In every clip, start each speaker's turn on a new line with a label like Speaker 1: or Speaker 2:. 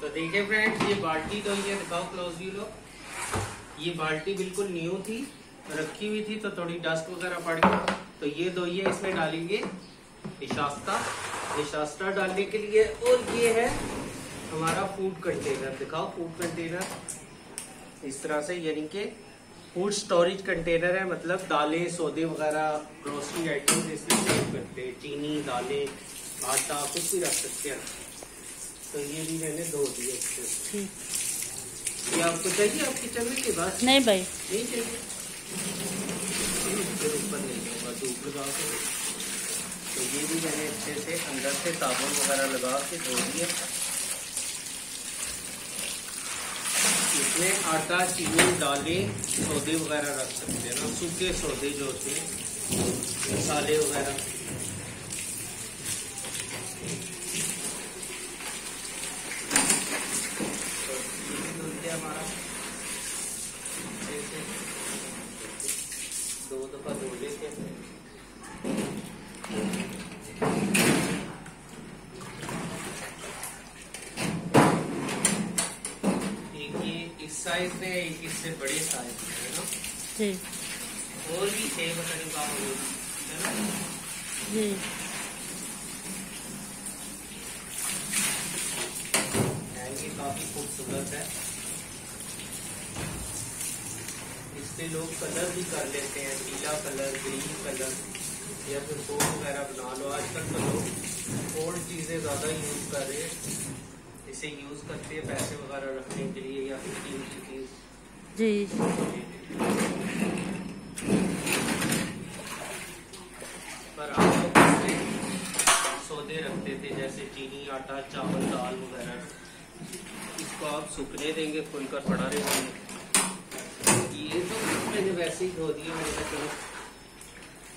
Speaker 1: तो देखिए फ्रेंड्स, ये बाल्टी तो ये दिखाओ क्लोज व्यू लो। ये बाल्टी बिल्कुल न्यू थी, रखी हुई थी तो थोड़ी डस्ट वगैरह पड़ गई। तो ये दो ये इसमें डालेंगे निशास्ता डालने के लिए। और ये है हमारा फूड कंटेनर, दिखाओ फूड कंटेनर इस तरह से, यानी कि फूड स्टोरेज कंटेनर है। मतलब दालें सौदे वगैरह ग्रोसरी आइटम्स इसमें सेव करते हैं, चीनी दालें आटा कुछ भी रख सकते हैं। तो ये भी मैंने धो दिए। ये आपको चाहिए आपकी चलने के बाद?
Speaker 2: नहीं भाई
Speaker 1: नहीं चाहिए, फिर ऊपर नहीं होगा धूप लगा के। तो ये भी मैंने अच्छे से अंदर से साबुन वगैरह लगा के धो दिए। इसमें आटा चीनी दालें सौदे वगैरह रख सकते हैं ना, सूखे सौदे जो होते हैं, मसाले वगैरह। हमारा 2 दफा धो लेते हैं। एक ये इस साइज में, एक इससे बड़े साइज में है ना
Speaker 2: जी।
Speaker 1: और भी 6 बटन का है ना
Speaker 2: जी।
Speaker 1: ये काफी खूबसूरत है। इससे लोग कलर भी कर लेते हैं, पीला कलर, ग्रीन कलर, या फिर फोन वगैरह बना लो। आजकल तो लोग ओल्ड चीजें ज्यादा यूज कर रहे हैं, इसे यूज करते हैं पैसे वगैरह रखने के लिए या फिर कीमती चीज।
Speaker 2: जी।
Speaker 1: पर आप लोग इसमें सौदे रखते थे जैसे चीनी आटा चावल दाल वगैरह, इसको आप सूखने देंगे, खुलकर पड़ा रहेंगे। ये तो मैंने वैसे ही धो दिए। मैंने कहा चलो,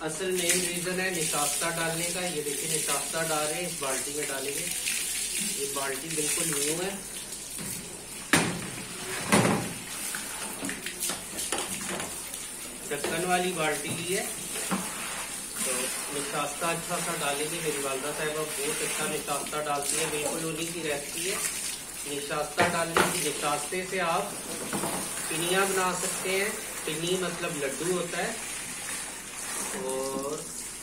Speaker 1: असल मेन रीजन है निशास्ता डालने का। ये देखिए निशास्ता डाल रहे हैं, इस बाल्टी में डालेंगे। ये बाल्टी बिल्कुल न्यू है। ढक्कन वाली बाल्टी ली है। तो निशास्ता अच्छा सा डालेंगे। मेरी वालदा साहिबा बहुत अच्छा निशास्ता डालती है, बिल्कुल उन्हीं की रेसिपी है। निशास्ता डालने की, निशास्ते से आप पिनिया बना सकते हैं। पिनी मतलब लड्डू होता है। और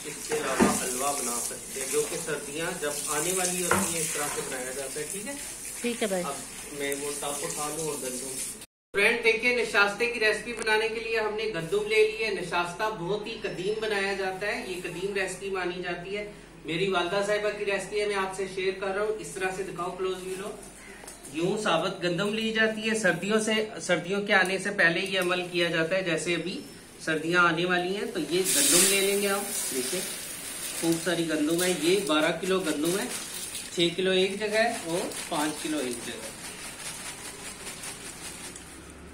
Speaker 1: इसके अलावा हलवा बना सकते हैं, जो कि सर्दियां जब आने वाली होती है इस तरह से बनाया जाता है। ठीक है,
Speaker 2: ठीक है भाई।
Speaker 1: अब मैं वो साफ उठा लूँ और गंदुम। फ्रेंड देखिए, निशास्ते की रेसिपी बनाने के लिए हमने गंदुम ले ली है। निशास्ता बहुत ही कदीम बनाया जाता है, ये कदीम रेसिपी मानी जाती है। मेरी वालदा साहिबा की रेसिपी है, मैं आपसे शेयर कर रहा हूँ। इस तरह से दिखाओ क्लोज व्यू लो। यूं साबुत गंदम ली जाती है। सर्दियों के आने से पहले ये अमल किया जाता है। जैसे अभी सर्दियां आने वाली हैं तो ये गंदम ले लेंगे हम। देखिए खूब सारी गंदम है। ये 12 किलो गंदम है, 6 किलो एक जगह और 5 किलो एक जगह।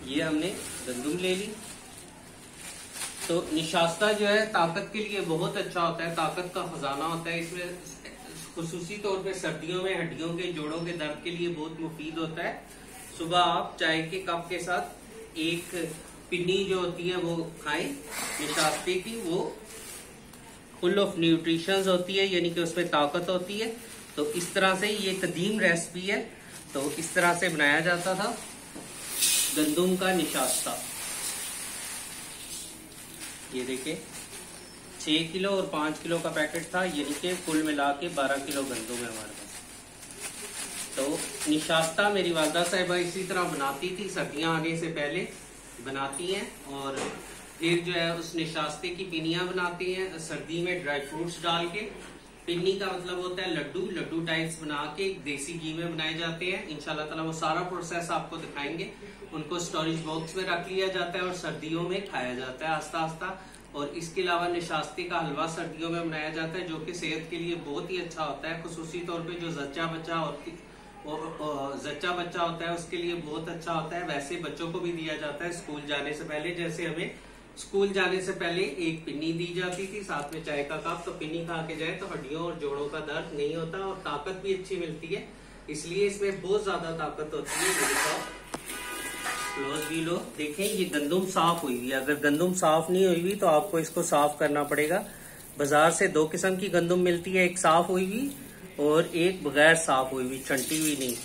Speaker 1: ये हमने गंदम ले ली। तो निशास्ता जो है ताकत के लिए बहुत अच्छा होता है, ताकत का खजाना होता है। इसमें खुसूसी तौर पे सर्दियों में हड्डियों के जोड़ों के दर्द के लिए बहुत मुफीद होता है। सुबह आप चाय के कप के साथ एक पिन्नी जो होती है वो खाएं निशास्ते की। वो फुल ऑफ न्यूट्रिशंस होती है, यानी कि उसमें ताकत होती है। तो इस तरह से ये कदीम रेसिपी है। तो इस तरह से बनाया जाता था गंदुम का निशास्ता। ये देखिए 6 किलो और 5 किलो का पैकेट था, यानी कि कुल मिला के 12 किलो गंदुम है हमारे पास। तो निशास्ता मेरी वालदा साहिबा इसी तरह बनाती थी, सर्दियां आने से पहले बनाती हैं। और फिर जो है उस निशास्ते की पिनियां बनाती हैं सर्दी में ड्राई फ्रूट्स डाल के। पिन्नी का मतलब होता है लड्डू टाइप्स बना के देसी घी में बनाए जाते हैं। इंशाल्लाह ताला वो सारा प्रोसेस आपको दिखाएंगे। उनको स्टोरेज बॉक्स में रख लिया जाता है और सर्दियों में खाया जाता है आस्ता आस्ता। और इसके अलावा निशास्ते का हलवा सर्दियों में बनाया जाता है, जो कि सेहत के लिए बहुत ही अच्छा होता है। खुसूसी तौर पे जो जच्चा बच्चा होता है उसके लिए बहुत अच्छा होता है। वैसे बच्चों को भी दिया जाता है स्कूल जाने से पहले। जैसे हमें स्कूल जाने से पहले एक पिन्नी दी जाती थी, साथ में चाय का कप। तो पिन्नी खा के जाए तो हड्डियों और जोड़ों का दर्द नहीं होता और ताकत भी अच्छी मिलती है। इसलिए इसमें बहुत ज्यादा ताकत होती है। क्लोज भी लो, देखें ये गंदुम साफ हुई हुई है। अगर गंदुम साफ नहीं हुई हुई तो आपको इसको साफ करना पड़ेगा। बाजार से 2 किस्म की गंदुम मिलती है, एक साफ हुई हुई और एक बगैर साफ हुई हुई, छंटी हुई नहीं।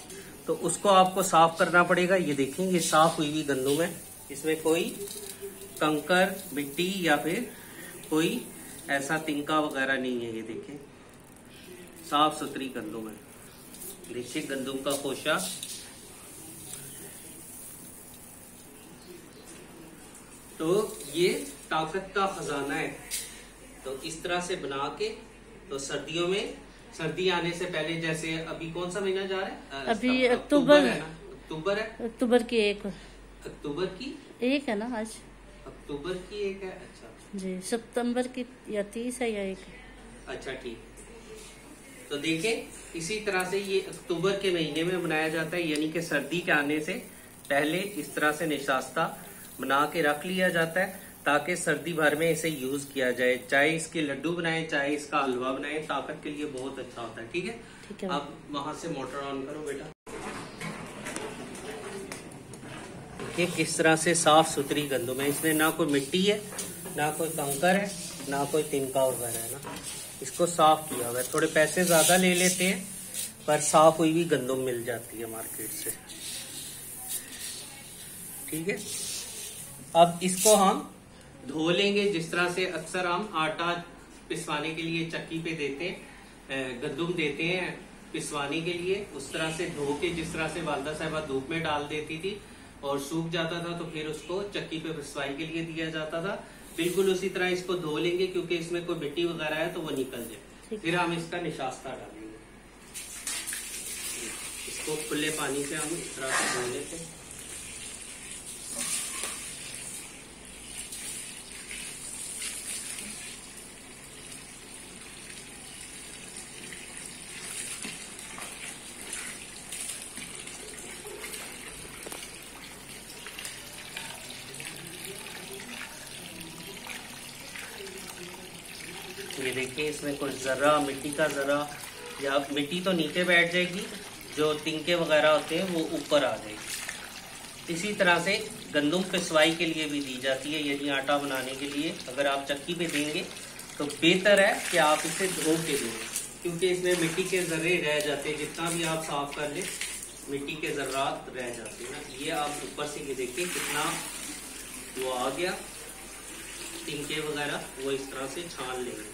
Speaker 1: तो उसको आपको साफ करना पड़ेगा। ये देखें, ये साफ हुई हुई गंदुम है, इसमें कोई कंकर, मिट्टी या फिर कोई ऐसा तिनका वगैरह नहीं है। ये देखें, साफ सुथरी गंदुम है। देखिए गंदुम का खोशा। तो ये ताकत का खजाना है। तो इस तरह से बना के, तो सर्दियों में, सर्दी आने से पहले, जैसे अभी कौन सा महीना जा रहा है?
Speaker 2: अभी अक्टूबर
Speaker 1: है ना? अक्टूबर है।
Speaker 2: अक्टूबर की 1
Speaker 1: अक्टूबर की
Speaker 2: 1 है ना आज?
Speaker 1: अक्टूबर की 1 है। अच्छा
Speaker 2: जी, सितंबर की या 30 है या 1?
Speaker 1: अच्छा, ठीक। तो देखें, इसी तरह से ये अक्टूबर के महीने में बनाया जाता है, यानी कि सर्दी के आने से पहले इस तरह से निशास्ता बना के रख लिया जाता है, ताकि सर्दी भर में इसे यूज किया जाए। चाहे इसके लड्डू बनाए, चाहे इसका हलवा बनाए, ताकत के लिए बहुत अच्छा होता है। ठीक है,
Speaker 2: ठीक है।
Speaker 1: अब वहां से मोटर ऑन करो बेटा। देखिए किस तरह से साफ सुथरी गंदुम है, इसमें ना कोई मिट्टी है, ना कोई कंकर है, ना कोई तिनका वगैरह है ना। इसको साफ किया हुआ है। थोड़े पैसे ज्यादा ले लेते हैं, पर साफ हुई हुई गंदुम मिल जाती है मार्केट से। ठीक है, अब इसको हम धो लेंगे। जिस तरह से अक्सर हम आटा पिसवाने के लिए चक्की पे देते हैं, गंदुम देते हैं पिसवाने के लिए, उस तरह से धो के, जिस तरह से वालदा साहिबा धूप में डाल देती थी और सूख जाता था, तो फिर उसको चक्की पे पिसवाई के लिए दिया जाता था। बिल्कुल उसी तरह इसको धो लेंगे, क्योंकि इसमें कोई मिट्टी वगैरह है तो वो निकल जाए। फिर हम इसका निशास्ता डालेंगे। इसको खुले पानी से हम इस तरह से धो लेते हैं। ये देखिए, इसमें कुछ जरा मिट्टी का जरा, या मिट्टी तो नीचे बैठ जाएगी, जो तिनके वगैरह होते हैं वो ऊपर आ जाएगी। इसी तरह से गंदुम पिसवाई के लिए भी दी जाती है, यदि आटा बनाने के लिए अगर आप चक्की पे देंगे तो बेहतर है कि आप इसे धो के दें, क्योंकि इसमें मिट्टी के जर्रे रह जाते हैं। जितना भी आप साफ कर ले, मिट्टी के जर्रात रह जाते हैं ना। ये आप ऊपर से ये देखिए कितना वो आ गया, तिनके वगैरह वो इस तरह से छान लेंगे।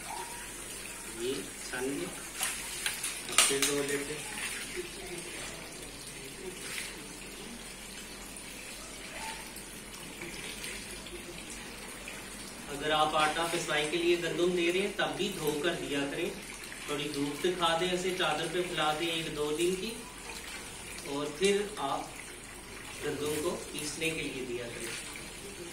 Speaker 1: ये छान लिए, फिर धो लेते। अगर आप आटा पिसवाई के लिए गंदुम दे रहे हैं तब भी धो कर दिया करें। थोड़ी धूप दिखा दें, ऐसे चादर पे फैला दें 1-2 दिन की, और फिर आप गंदुम को पीसने के लिए दिया करें।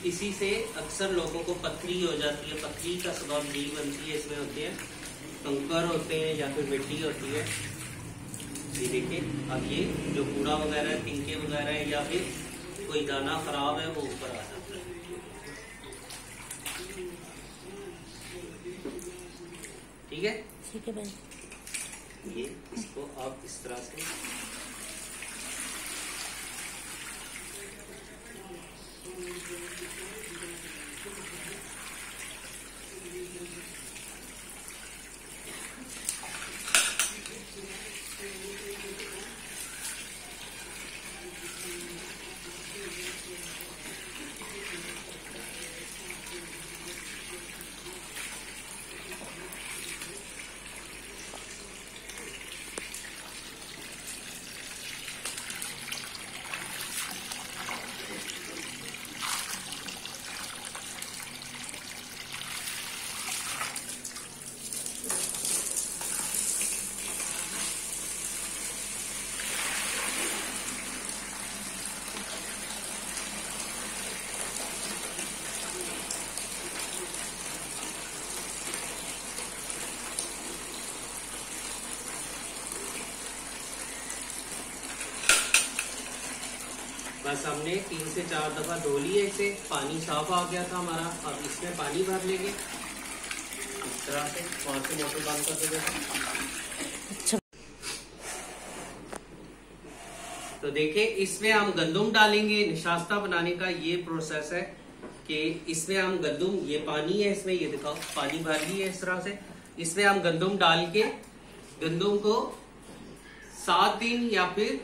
Speaker 1: इसी से अक्सर लोगों को पथरी हो जाती है। पथरी का सबब यही बनती है, इसमें होते हैं कंकर होते हैं या फिर मिट्टी होती है। ये देखिए, अब ये जो कूड़ा वगैरह है, तिनके वगैरह है, या फिर कोई दाना खराब है, वो ऊपर आ जाता है। ठीक है,
Speaker 2: ठीक है भाई।
Speaker 1: ये इसको आप इस तरह से बस हमने 3 से 4 दफा धो लिए इसे, पानी साफ आ गया था हमारा। अब इसमें पानी भर लेंगे इस तरह से, वहां से मोटर बंद कर देंगे।
Speaker 2: अच्छा,
Speaker 1: तो देखिए, इसमें हम गंदुम डालेंगे। निशास्ता बनाने का ये प्रोसेस है कि इसमें हम गंदुम, ये पानी है इसमें, ये दिखाओ पानी भर ली है इस तरह से। इसमें हम गंदुम डाल के गंदुम को 7 दिन या फिर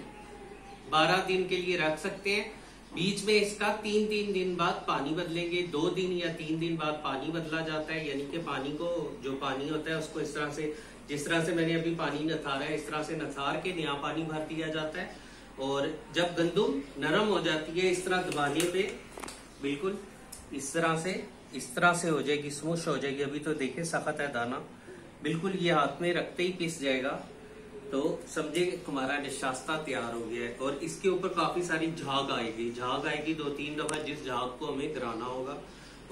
Speaker 1: 12 दिन के लिए रख सकते हैं। बीच में इसका 3-3 दिन बाद पानी बदलेंगे। 2 दिन या 3 दिन बाद पानी बदला जाता है, यानी कि पानी को, जो पानी होता है उसको इस तरह से, जिस तरह से मैंने अभी पानी नथारा है, इस तरह से नथार के नया पानी भर दिया जाता है। और जब गंदुम नरम हो जाती है, इस तरह दबाने पे बिल्कुल इस तरह से हो जाएगी, स्मूश हो जाएगी। अभी तो देखिए सख्त है दाना, बिल्कुल ये हाथ में रखते ही पिस जाएगा। तो समझे हमारा निशास्ता तैयार हो गया है। और इसके ऊपर काफी सारी झाग आएगी 2-3 दफा, जिस झाग को हमें गिराना होगा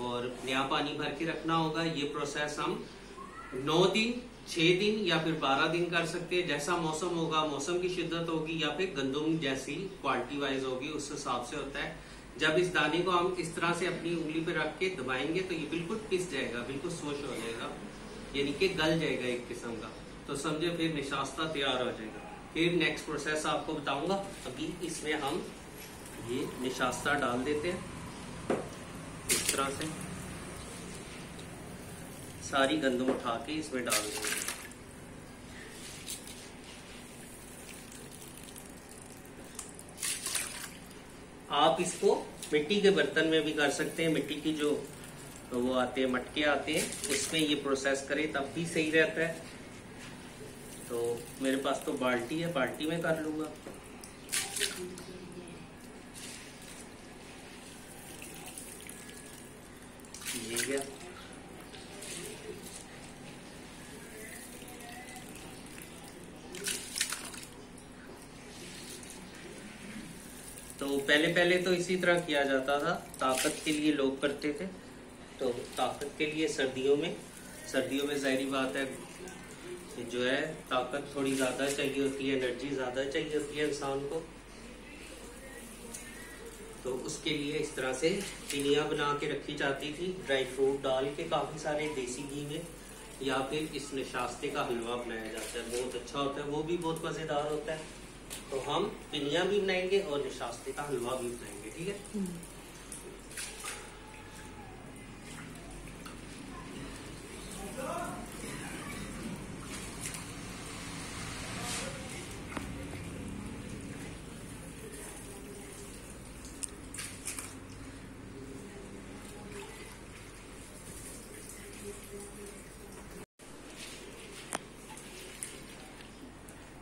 Speaker 1: और नया पानी भर के रखना होगा। ये प्रोसेस हम 9 दिन, 6 दिन या फिर 12 दिन कर सकते हैं। जैसा मौसम होगा, मौसम की शिद्दत होगी या फिर गंदुम जैसी क्वालिटी वाइज होगी, उस हिसाब से होता है। जब इस दाने को हम इस तरह से अपनी उंगली पे रख के दबाएंगे तो ये बिल्कुल पिस जाएगा, बिल्कुल सोश हो जाएगा, यानी कि गल जाएगा एक किस्म का। तो समझे फिर निशास्ता तैयार हो जाएगा। फिर नेक्स्ट प्रोसेस आपको बताऊंगा। अभी इसमें हम ये निशास्ता डाल देते हैं इस तरह से, सारी गंदम उठा के इसमें डाल देंगे। आप इसको मिट्टी के बर्तन में भी कर सकते हैं। मिट्टी की जो वो आते हैं, मटके आते हैं, उसमें ये प्रोसेस करें तब भी सही रहता है। तो मेरे पास तो बाल्टी है, बाल्टी में कर लूंगा। ये गया। तो पहले तो इसी तरह किया जाता था, ताकत के लिए लोग करते थे। तो ताकत के लिए सर्दियों में जाहिर बात है जो है ताकत थोड़ी ज्यादा चाहिए होती है, एनर्जी ज्यादा चाहिए होती है इंसान को। तो उसके लिए इस तरह से पिनिया बना के रखी जाती थी, ड्राई फ्रूट डाल के काफी सारे देसी घी में, या फिर इस निशास्ते का हलवा बनाया जाता है, बहुत अच्छा होता है, वो भी बहुत मजेदार होता है। तो हम पिनिया भी बनाएंगे और निशास्ते का हलवा भी बनाएंगे, ठीक है।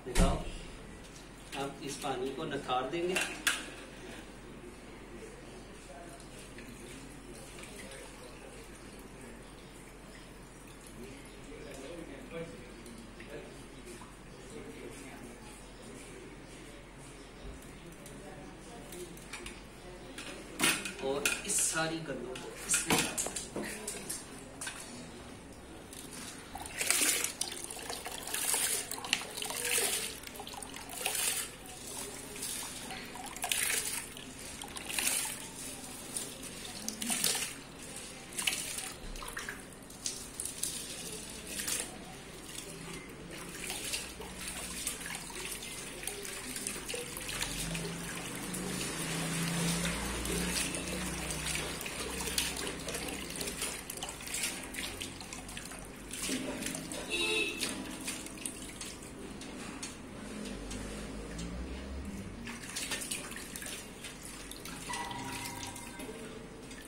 Speaker 1: दिखाओ, अब इस पानी को नथार देंगे। और इस सारी गंदों को इसमें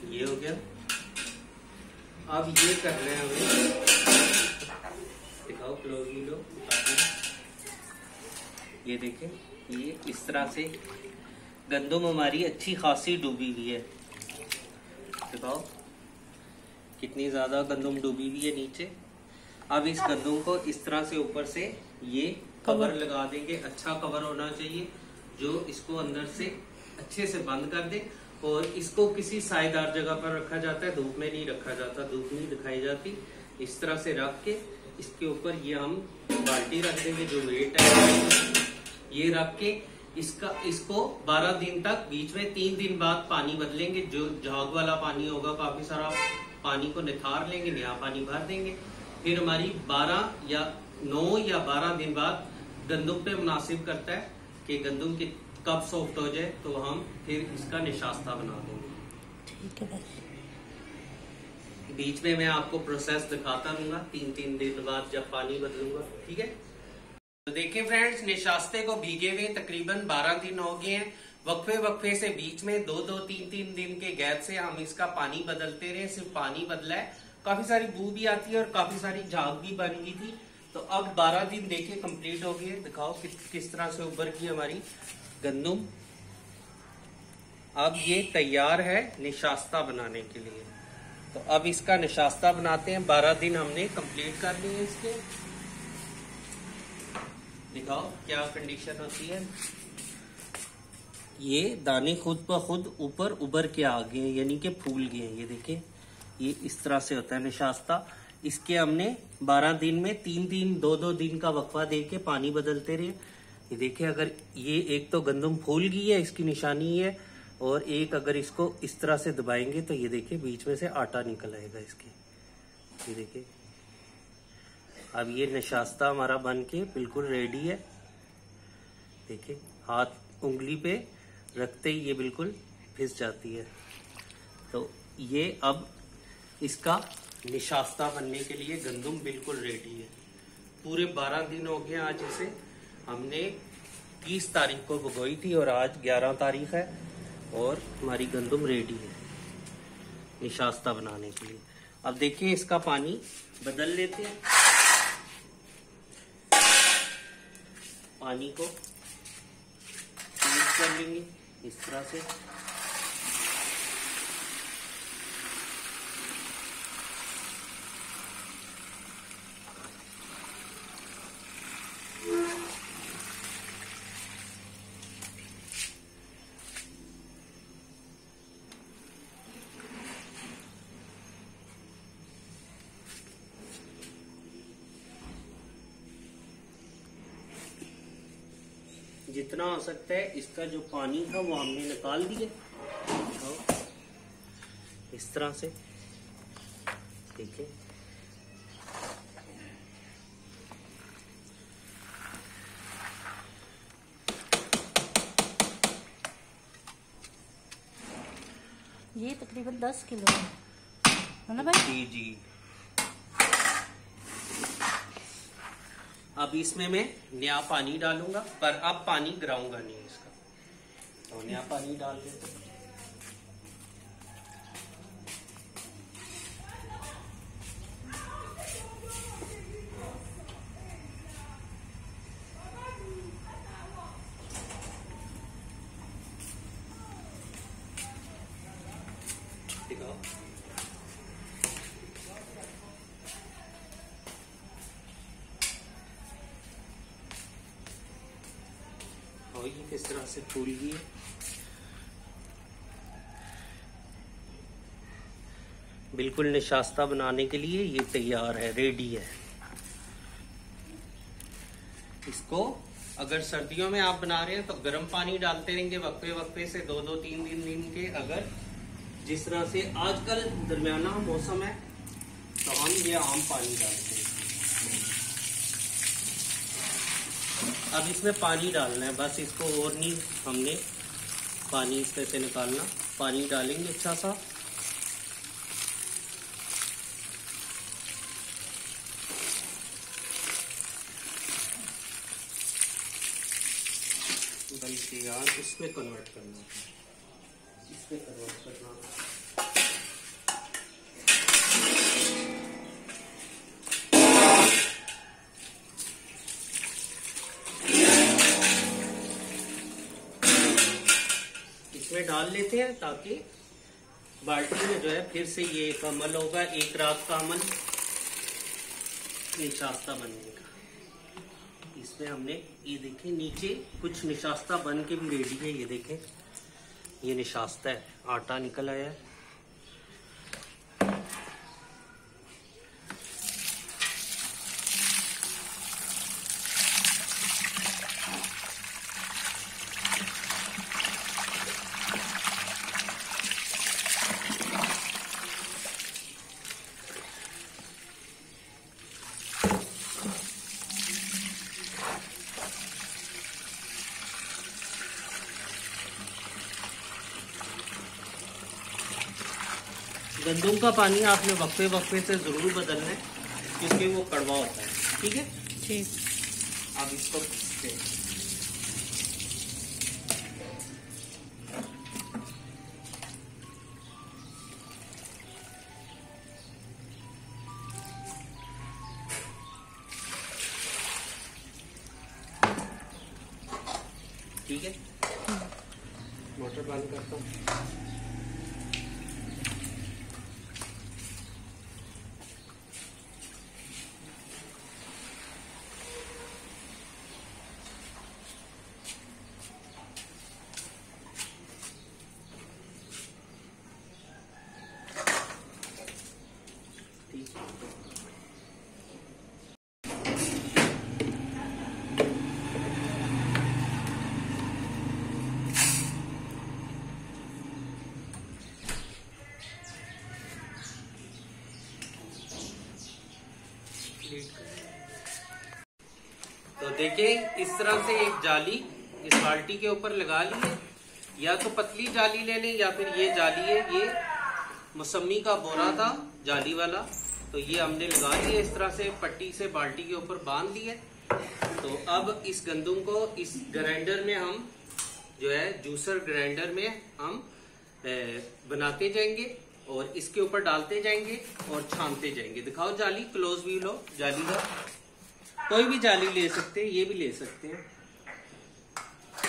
Speaker 1: ये हो गया। अब ये कर रहे हैं हमें, दिखाओ क्लोजली लो, ये देखें, ये इस तरह से गंदम हमारी अच्छी खासी डूबी हुई है। दिखाओ कितनी ज्यादा गंदम डूबी हुई है नीचे। अब इस गंदम को इस तरह से ऊपर से ये कवर लगा देंगे। अच्छा कवर होना चाहिए जो इसको अंदर से अच्छे से बंद कर दे। और इसको किसी सायेदार जगह पर रखा जाता है, धूप में नहीं रखा जाता, धूप नहीं दिखाई जाती। इस तरह से रख के इसके ऊपर ये हम बाल्टी रख देंगे, जो वेट है ये रख के इसको 12 दिन तक, बीच में 3 दिन बाद पानी बदलेंगे। जो झाग वाला पानी होगा, काफी सारा पानी को निथार लेंगे, नया पानी भर देंगे। फिर हमारी 9 या 12 दिन बाद गंदम पे मुनासिब करता है कि गंदम की कब सॉफ्ट हो जाए, तो हम फिर इसका निशास्ता बना देंगे।
Speaker 2: ठीक है भाई।
Speaker 1: बीच में मैं आपको प्रोसेस दिखाता रहूंगा 3-3 दिन बाद जब पानी बदलूंगा, ठीक है। तो देखिए फ्रेंड्स, निशास्ते को भीगे हुए तकरीबन 12 दिन हो गए हैं। वक्फे वक्फे से बीच में 2-2, 3-3 दिन के गैप से हम इसका पानी बदलते रहे। सिर्फ पानी बदला है, काफी सारी बू भी आती है और काफी सारी झाग भी बन गई थी। तो अब 12 दिन देखिए कंप्लीट हो गए। दिखाओ किस तरह से उबर की हमारी गंदुम। अब ये तैयार है निशास्ता बनाने के लिए। तो अब इसका निशास्ता बनाते हैं। 12 दिन हमने कंप्लीट कर लिए इसके। दिखाओ क्या कंडीशन होती है। ये दाने खुद ब खुद ऊपर उबर के आ गए, यानी कि फूल गए। ये देखिए, ये इस तरह से होता है निशास्ता। इसके हमने 12 दिन में 3-3, 2-2 दिन का वक्फा दे के पानी बदलते रहे। ये देखिए, अगर ये एक तो गंदम फूल गई है, इसकी निशानी है, और एक अगर इसको इस तरह से दबाएंगे तो ये देखिए बीच में से आटा निकल आएगा इसके। ये देखिए, अब ये निशास्ता हमारा बन के बिल्कुल रेडी है। देखिए, हाथ उंगली पे रखते ही ये बिल्कुल फिस जाती है। तो ये अब इसका निशास्ता बनने के लिए गंदुम बिल्कुल रेडी है। पूरे 12 दिन हो गए आज इसे। हमने 30 तारीख को भिगोई थी और आज 11 तारीख है और हमारी गंदुम रेडी है निशास्ता बनाने के लिए। अब देखिए, इसका पानी बदल लेते हैं। पानी को मिक्स कर लेंगे इस तरह से। जितना हो सकता है इसका जो पानी था वो हमने निकाल दिए इस तरह से। ठीक है,
Speaker 2: ये तकरीबन 10 किलो है ना भाई?
Speaker 1: जी जी। अब इसमें मैं नया पानी डालूंगा, पर अब पानी गिराऊंगा नहीं इसका। तो नया पानी डाल देते हैं। दिखाओ, और ये किस तरह से फूल गई है। बिल्कुल निशास्ता बनाने के लिए ये तैयार है, रेडी है। इसको अगर सर्दियों में आप बना रहे हैं तो गर्म पानी डालते रहेंगे वक्फे वक्फे से 2-2, 3 दिन के। अगर जिस तरह से आजकल दरमियाना मौसम है तो हम ये आम पानी डालते हैं। अब इसमें पानी डालना है बस, इसको और नहीं हमने पानी इसमें से निकालना। पानी डालेंगे अच्छा सा। बल्कि यार इसमें कन्वर्ट करना है, इसमें कन्वर्ट करना है। इसमें डाल लेते हैं ताकि बाल्टी में जो है फिर से ये एक अमल होगा, एक रात का अमल निशास्ता बनने का। इसमें हमने ये देखें नीचे कुछ निशास्ता बन के भी रेडी है। ये देखें, ये निशास्ता है, आटा निकल आया है। गंदम का पानी आपने वक्फे वक्फे से जरूर बदलना है क्योंकि वो कड़वा होता है। ठीक है,
Speaker 2: ठीक।
Speaker 1: अब इसको पीसते हैं। ठीक है, मोटर बंद करता हूँ। तो देखिए इस तरह से एक जाली इस बाल्टी के ऊपर लगा ली है, या तो पतली जाली ले लें या फिर ये जाली है, ये मौसमी का बोरा था जाली वाला, तो ये हमने लगा लिया इस तरह से पट्टी से बाल्टी के ऊपर बांध दी है। तो अब इस गंदम को इस ग्राइंडर में हम जो है जूसर ग्राइंडर में हम बनाते जाएंगे और इसके ऊपर डालते जाएंगे और छानते जाएंगे। दिखाओ जाली, क्लोज व्यू लो जाली का। कोई भी जाली ले सकते हैं, ये भी ले सकते हैं,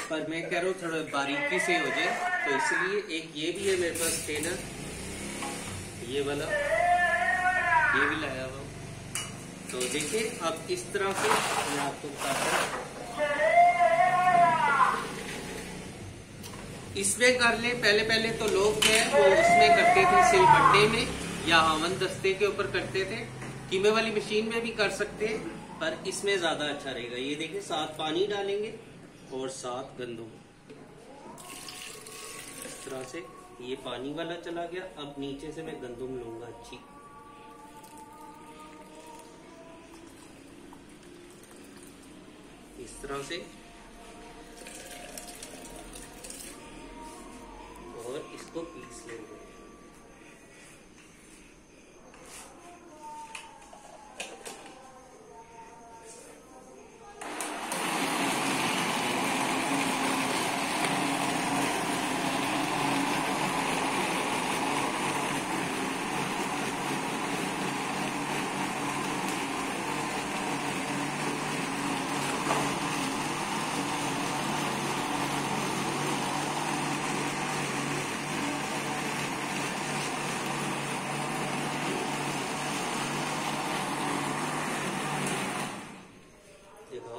Speaker 1: पर मैं कह रहा हूँ थोड़ा बारीकी से हो जाए, तो इसलिए एक ये भी है मेरे पास स्टेनर, ये वाला ये भी लाया हुआ। तो देखिए अब इस तरह से मैं आपको बताता हूँ, इसमें कर ले। पहले तो लोग जो है वो उसमें करते थे सिलबट्टे में या हवन दस्ते के ऊपर करते थे, कीमे वाली मशीन में भी कर सकते हैं, पर इसमें ज्यादा अच्छा रहेगा। ये देखिए साथ पानी डालेंगे और साथ गंदम, इस तरह से ये पानी वाला चला गया। अब नीचे से मैं गंदम लूंगा अच्छी, इस तरह से, और इसको पीस लेंगे।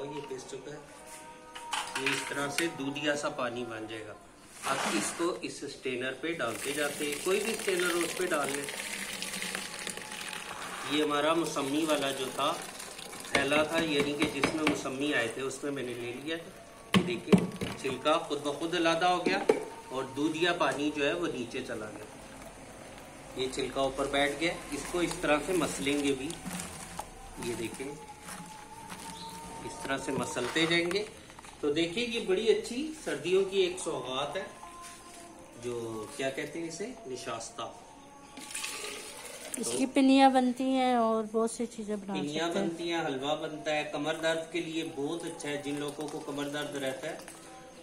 Speaker 1: ये पिस चुका है, ये इस तरह से दूधिया सा पानी बन जाएगा। अब इसको इस स्टेनर पे डालते जाते हैं, कोई भी स्टेनर हो उस पे डाल लें। ये हमारा मौसमी वाला जो था थैला था, यानी कि जिसमें मौसमी आए थे, उसमें मैंने ले लिया। ये देखिए छिलका खुद ब खुद अलग हो गया और दूधिया पानी जो है वो नीचे चला गया। ये छिलका ऊपर बैठ गया, इसको इस तरह से मसलेंगे भी। ये देखिए इस तरह से मसलते जाएंगे। तो देखिए ये बड़ी अच्छी सर्दियों की एक सौगात है, जो क्या कहते हैं इसे, निशास्ता।
Speaker 2: इसकी पिनिया बनती हैं और बहुत सी चीजें बना सकते हैं।
Speaker 1: पिनिया बनती हैं, हलवा बनता है, कमर दर्द के लिए बहुत अच्छा है। जिन लोगों को कमर दर्द रहता है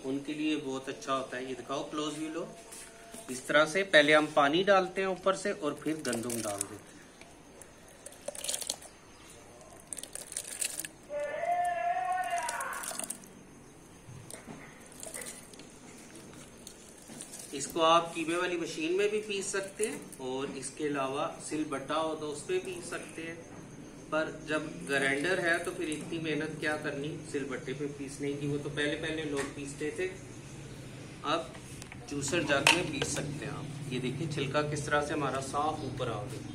Speaker 1: उनके लिए बहुत अच्छा होता है। ये दिखाओ क्लोज व्यू लो। इस तरह से पहले हम पानी डालते हैं ऊपर से और फिर गंदम डाल देते हैं। इसको आप कीमे वाली मशीन में भी पीस सकते हैं और इसके अलावा सिलबट्टा हो तो उस पर पीस सकते हैं, पर जब ग्राइंडर है तो फिर इतनी मेहनत क्या करनी सिलबट्टे पे पीसने की। वो तो पहले लोग पीसते थे, अब जूसर जग में पीस सकते हैं आप। ये देखिए छिलका किस तरह से हमारा साफ ऊपर आ गया।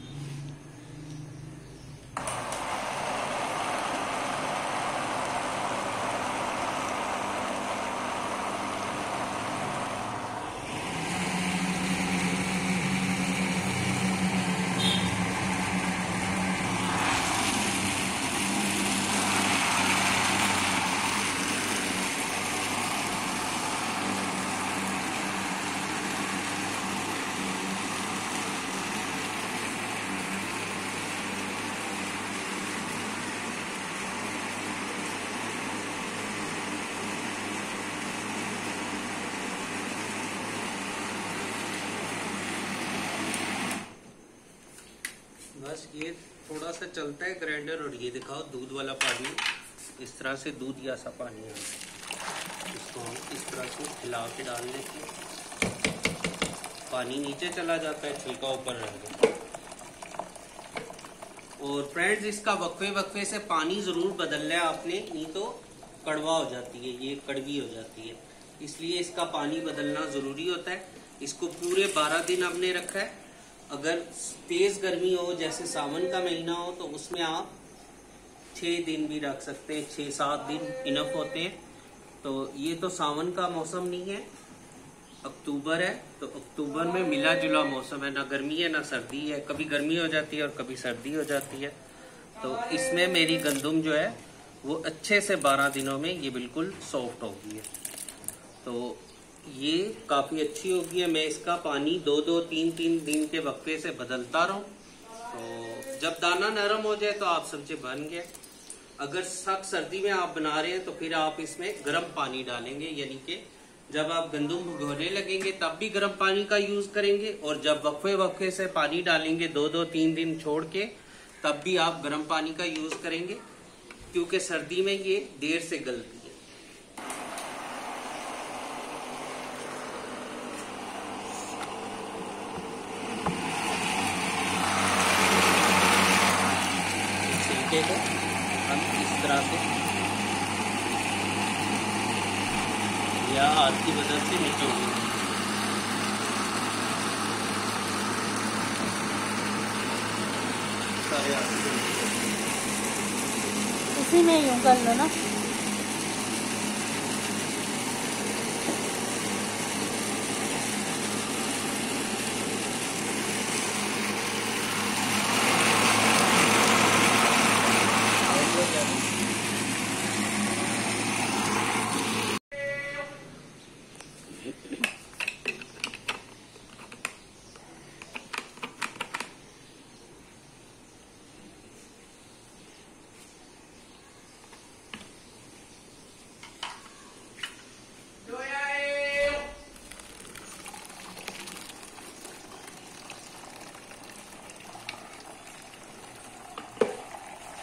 Speaker 1: बस ये थोड़ा सा चलता है ग्राइंडर। और ये दिखाओ दूध वाला पानी, इस तरह से दूध या सा पानी है, इसको हम इस तरह से हिला के डाल देते हैं। पानी नीचे चला जाता है, छिलका ऊपर रह जाता है। और फ्रेंड्स इसका वक्फे वक्फे से पानी जरूर बदलना है आपने, नहीं तो कड़वा हो जाती है, ये कड़वी हो जाती है, इसलिए इसका पानी बदलना जरूरी होता है। इसको पूरे 12 दिन हमने रखा है। अगर तेज गर्मी हो जैसे सावन का महीना हो तो उसमें आप 6 दिन भी रख सकते हैं, 6-7 दिन इनफ होते हैं। तो ये तो सावन का मौसम नहीं है, अक्टूबर है, तो अक्टूबर में मिला जुला मौसम है, ना गर्मी है ना सर्दी है, कभी गर्मी हो जाती है और कभी सर्दी हो जाती है। तो इसमें मेरी गंदुम जो है वो अच्छे से 12 दिनों में ये बिल्कुल सॉफ्ट होगी है। तो ये काफ़ी अच्छी होगी है। मैं इसका पानी 2-2, 3-3 दिन के वक्फे से बदलता रहूं। तो जब दाना नरम हो जाए तो आप समझे बन गए। अगर सख्त सर्दी में आप बना रहे हैं तो फिर आप इसमें गर्म पानी डालेंगे, यानी कि जब आप गंदुम भिगोने लगेंगे तब भी गर्म पानी का यूज करेंगे, और जब वक्फे वक्फे से पानी डालेंगे 2-2, 3 दिन छोड़ के, तब भी आप गर्म पानी का यूज करेंगे, क्योंकि सर्दी में ये देर से गलती है। छिलके को हम इस तरह से या हाथ की मदद से निचोड़ेंगे। सारे हाथ की मदद से
Speaker 2: इसी में यूं कर लो ना।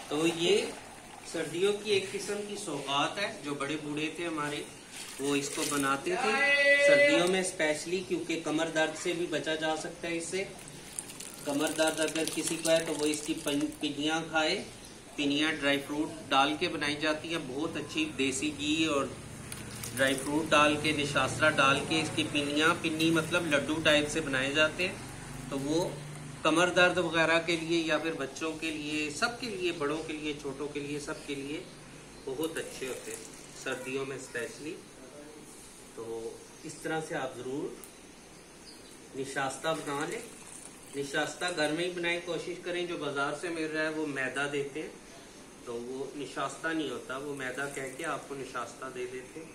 Speaker 1: तो ये सर्दियों की एक किस्म की सौगात है। जो बड़े बूढ़े थे हमारे वो इसको बनाते थे सर्दियों में स्पेशली, क्योंकि कमर दर्द से भी बचा जा सकता है इससे। कमर दर्द अगर किसी को है तो वो इसकी पिनियाँ खाए। पिनियाँ ड्राई फ्रूट डाल के बनाई जाती है, बहुत अच्छी, देसी घी और ड्राई फ्रूट डाल के, निशास्त्रा डाल के इसकी पिन्नी मतलब लड्डू टाइप से बनाए जाते हैं। तो वो कमर दर्द वगैरह के लिए या फिर बच्चों के लिए, सबके लिए, बड़ों के लिए, छोटों के लिए, सबके लिए बहुत अच्छे होते हैं सर्दियों में स्पेशली। तो इस तरह से आप ज़रूर निशास्ता बना लें। निशास्ता घर में ही बनाने की कोशिश करें। जो बाज़ार से मिल रहा है वो मैदा देते हैं, तो वो निशास्ता नहीं होता, वो मैदा कह के आपको निशास्ता दे देते हैं।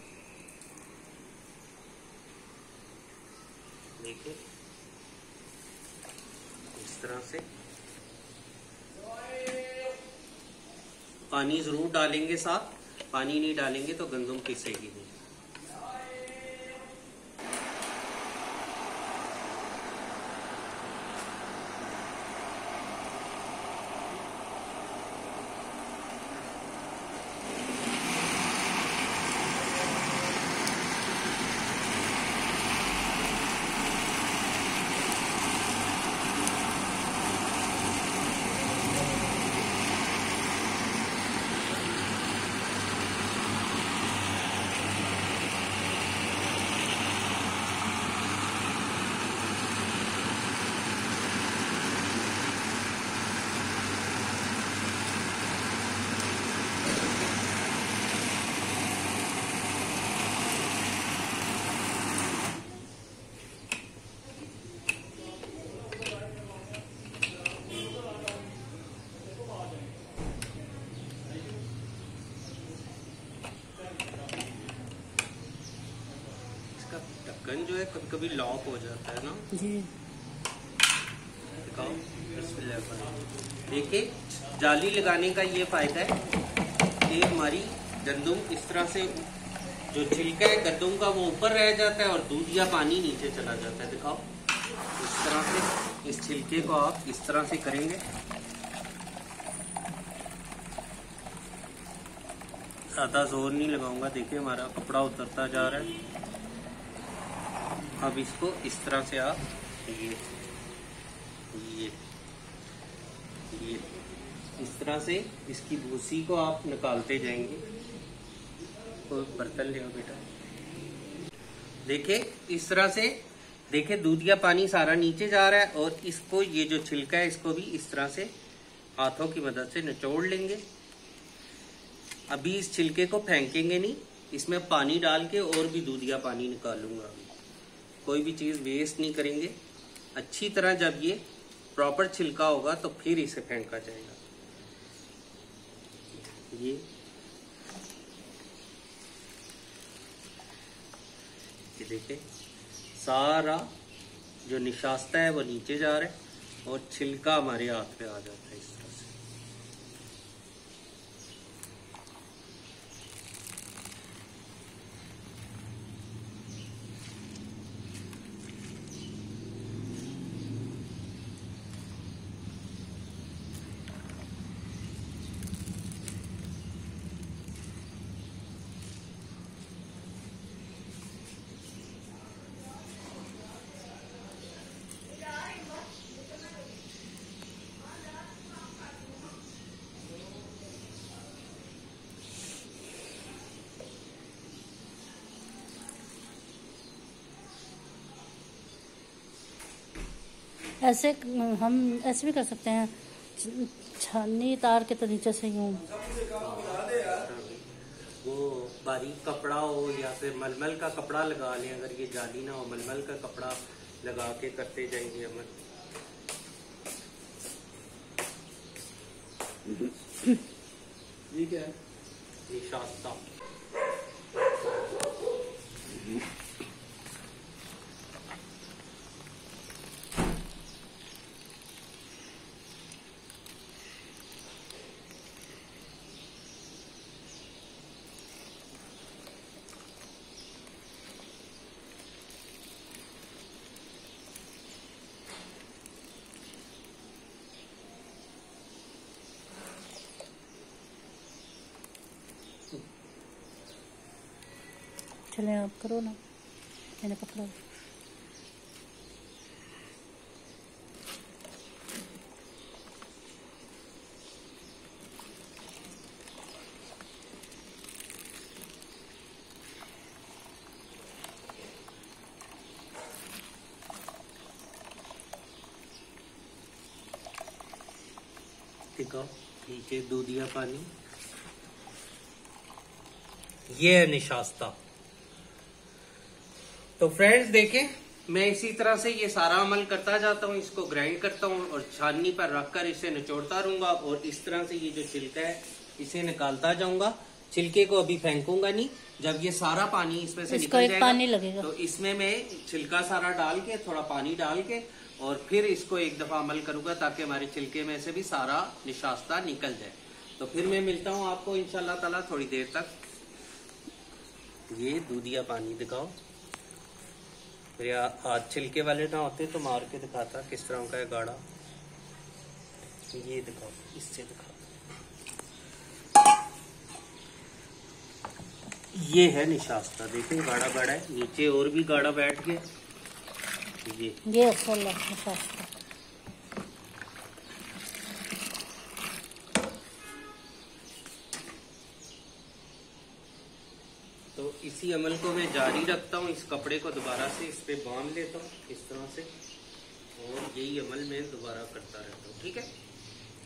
Speaker 1: देखिए इस तरह से पानी जरूर डालेंगे साथ, पानी नहीं डालेंगे तो गंदुम पिसेगी नहीं। ढक्कन जो है कभी कभी लॉक हो जाता है ना
Speaker 2: जी।
Speaker 1: दिखाओ, देखिए जाली लगाने का ये फायदा है कि हमारी गंदुम इस तरह से, जो छिलका है गंदुम का वो ऊपर रह जाता है और दूध या पानी नीचे चला जाता है। दिखाओ इस तरह से, इस छिलके को आप इस तरह से करेंगे ज़्यादा जोर नहीं लगाऊंगा। देखिए हमारा कपड़ा उतरता जा रहा है। अब इसको इस तरह से आप ये इस तरह से इसकी भूसी को आप निकालते जाएंगे। तो बर्तन ले आओ बेटा। देखिए इस तरह से, देखिए दूध का पानी सारा नीचे जा रहा है और इसको, ये जो छिलका है इसको भी इस तरह से हाथों की मदद से निचोड़ लेंगे। अभी इस छिलके को फेंकेंगे नहीं, इसमें पानी डाल के और भी दूध का पानी निकालूंगा। अभी कोई भी चीज़ वेस्ट नहीं करेंगे। अच्छी तरह जब ये प्रॉपर छिलका होगा तो फिर इसे फेंका जाएगा। ये देखिए सारा जो निशास्ता है वो नीचे जा रहा है और छिलका हमारे हाथ पे आ जाता है इस तरह से।
Speaker 2: ऐसे हम ऐसे भी कर सकते हैं, छन्नी तार के तो नीचे से यूं।
Speaker 1: वो बारीक कपड़ा हो या फिर मलमल का कपड़ा लगा लें। अगर ये जाली ना हो, मलमल का कपड़ा लगा के करते जाएंगे अमल।
Speaker 3: ये क्या है?
Speaker 1: निशास्ता।
Speaker 2: चले आप करो ना, मैंने पकड़ा।
Speaker 1: दिखाओ नीचे दूधिया पानी। ये है निशास्ता। तो फ्रेंड्स देखें, मैं इसी तरह से ये सारा अमल करता जाता हूँ। इसको ग्राइंड करता हूँ और छाननी पर रखकर इसे निचोड़ता रहूंगा और इस तरह से ये जो छिलका है इसे निकालता जाऊंगा। छिलके को अभी फेंकूंगा नहीं। जब ये सारा पानी इसमें से निकल जाएगा
Speaker 2: पानी लगेगा
Speaker 1: तो इसमें मैं छिलका सारा डाल के, थोड़ा पानी डाल के और फिर इसको एक दफा अमल करूंगा ताकि हमारे छिलके में से भी सारा निशास्ता निकल जाए। तो फिर मैं मिलता हूँ आपको इंशाल्लाह ताला थोड़ी देर तक। ये दूधिया पानी दिखाओ। मेरे हाथ छिलके वाले ना होते तो मार के दिखाता किस तरह का है गाढ़ा। ये दिखाओ, इससे दिखाओ। ये है निशास्ता। देखिए गाढ़ा गाढ़ा है, नीचे और भी गाढ़ा बैठ गया।
Speaker 2: ये असल निशास्ता।
Speaker 1: तो इसी अमल को मैं जारी रखता हूँ। इस कपड़े को दोबारा से इस पे बांध लेता हूँ इस तरह से और यही अमल मैं दोबारा करता रहता हूँ। ठीक है,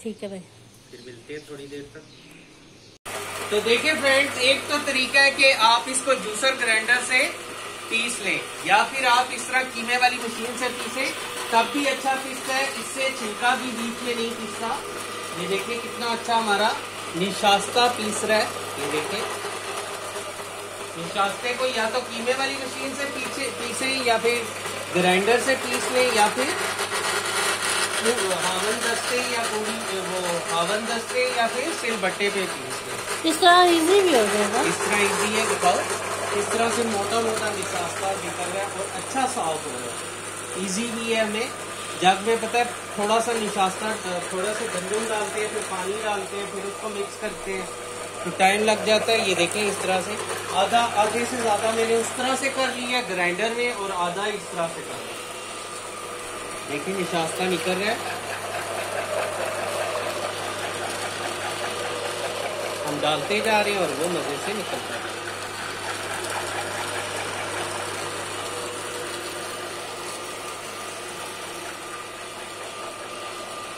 Speaker 2: ठीक है भाई,
Speaker 1: फिर मिलते हैं थोड़ी देर तक। तो देखिए फ्रेंड्स, एक तो तरीका है कि आप इसको जूसर ग्राइंडर से पीस लें या फिर आप इस तरह कीमे वाली मशीन से पीसें, तब भी अच्छा पीसता है। इससे छिलका भी बीच में नहीं पीसता। ये देखिए कितना अच्छा हमारा निशास्ता पीस रहा है। ये देखिए निशास्ते को या तो कीमे वाली मशीन से पीसे या फिर ग्राइंडर से पीस लें या फिर हावन दस्ते या पूरी वो हावन दस्ते या फिर सिलबट्टे पे पीस लें।
Speaker 2: इस तरह इजी भी हो जाएगा।
Speaker 1: इस तरह इजी है, दिखाओ इस तरह से मोटा मोटा निशास्ता निकल रहा है और अच्छा साफ हो रहा है। इजी भी है। हमें जग में पता है थोड़ा सा निशास्ता, थोड़ा सा गंदम डालते हैं, फिर पानी डालते हैं, फिर उसको मिक्स करते हैं। तो टाइम लग जाता है। ये देखें इस तरह से आधे से ज्यादा मैंने उस तरह से कर लिया ग्राइंडर में और आधा इस तरह से कर लिया। देखिए निशास्ता निकल रहा है। हम डालते जा रहे हैं और वो मजे से निकल रहा है।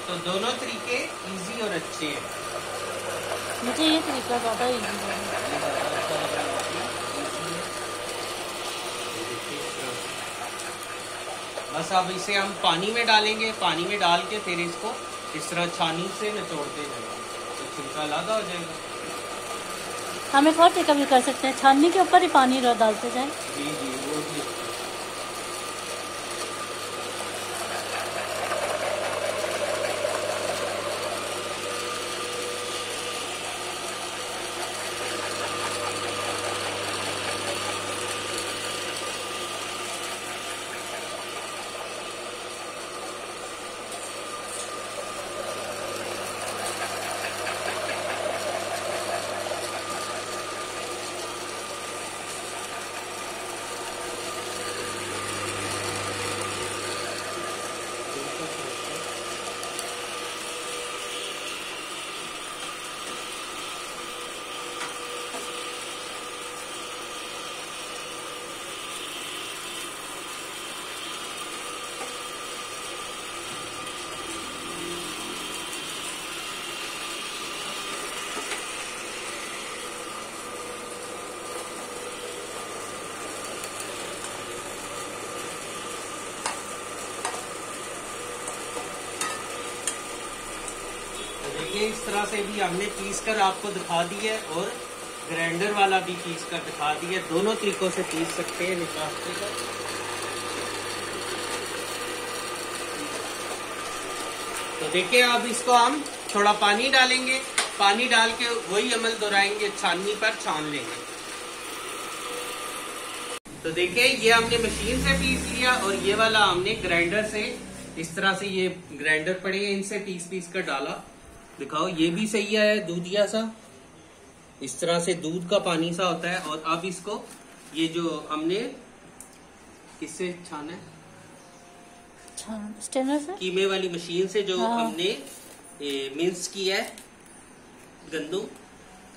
Speaker 1: तो दोनों तरीके इजी और अच्छे हैं।
Speaker 2: मुझे ये तरीका ज़्यादा इजी है।
Speaker 1: बस अब इसे हम पानी में डालेंगे, पानी में डाल के फिर इसको इस तरह छानी से निचोड़ते जाएंगे तो छिलका अलग हो जाएगा।
Speaker 2: हम एक और तरीका भी कर सकते हैं, छाननी के ऊपर ही पानी डालते जाएं।
Speaker 1: जी जी वो भी। देखिए इस तरह से भी हमने पीस कर आपको दिखा दिया है और ग्राइंडर वाला भी पीस कर दिखा दिया। दोनों तरीकों से पीस सकते हैं निकालते का। तो देखिए अब इसको हम थोड़ा पानी डालेंगे, पानी डाल के वही अमल दोहराएंगे, छाननी पर छान लेंगे। तो देखिए ये हमने मशीन से पीस लिया और ये वाला हमने ग्राइंडर से इस तरह से, ये ग्राइंडर पड़े हैं इनसे पीस पीस कर डाला। दिखाओ ये भी सही है, दूधिया सा इस तरह से दूध का पानी सा होता है। और अब इसको ये जो हमने किससे छाना है,
Speaker 2: स्टेनर से,
Speaker 1: कीमे वाली मशीन से जो
Speaker 2: हाँ।
Speaker 1: हमने मिक्स किया है गंदुम,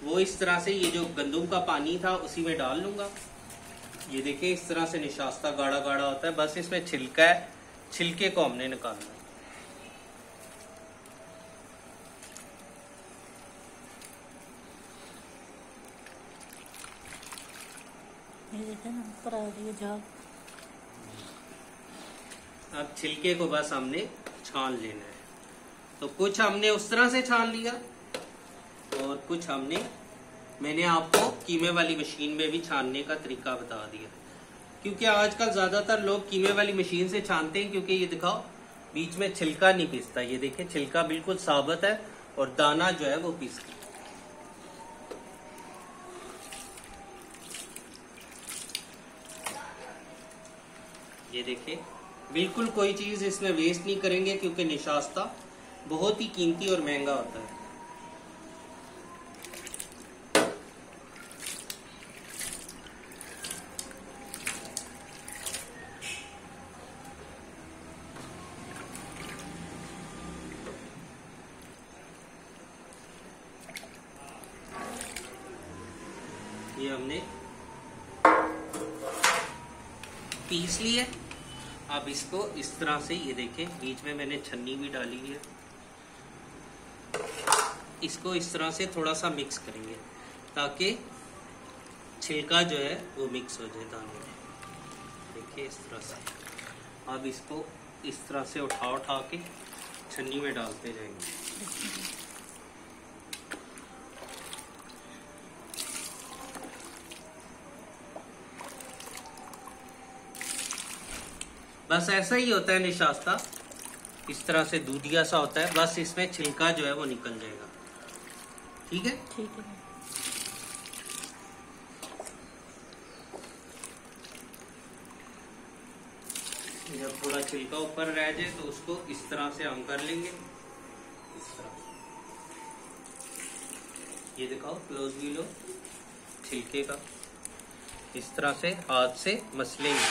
Speaker 1: वो इस तरह से ये जो गंदुम का पानी था उसी में डाल लूंगा। ये देखिए इस तरह से निशास्ता गाढ़ा गाढ़ा होता है। बस इसमें छिलका है, छिलके को हमने निकालना है।
Speaker 2: ये देखे ना ऊपर आ रही है झाग।
Speaker 1: अब छिलके को बस हमने छान लेना है। तो कुछ हमने उस तरह से छान लिया और कुछ मैंने आपको कीमे वाली मशीन में भी छानने का तरीका बता दिया। क्योंकि आजकल ज्यादातर लोग कीमे वाली मशीन से छानते हैं, क्योंकि ये दिखाओ बीच में छिलका नहीं पिसता। ये देखिए छिलका बिल्कुल साबित है और दाना जो है वो पिसता है। ये देखिए बिल्कुल कोई चीज इसमें वेस्ट नहीं करेंगे, क्योंकि निशास्ता बहुत ही कीमती और महंगा होता है। ये हमने पीस लिए। अब इसको इस तरह से, ये देखें बीच में मैंने छन्नी भी डाली है, इसको इस तरह से थोड़ा सा मिक्स करेंगे ताकि छिलका जो है वो मिक्स हो जाए दाने में। देखिए इस तरह से। अब इसको इस तरह से उठा उठा के छन्नी में डालते जाएंगे। बस ऐसा ही होता है निशास्ता, इस तरह से दूधिया सा होता है। बस इसमें छिलका जो है वो निकल जाएगा। ठीक है,
Speaker 2: ठीक है।
Speaker 1: जब थोड़ा छिलका ऊपर रह जाए तो उसको इस तरह से हम कर लेंगे, इस तरह। ये दिखाओ, क्लोज भी लो, छिलके का इस तरह से हाथ से मसलेंगे।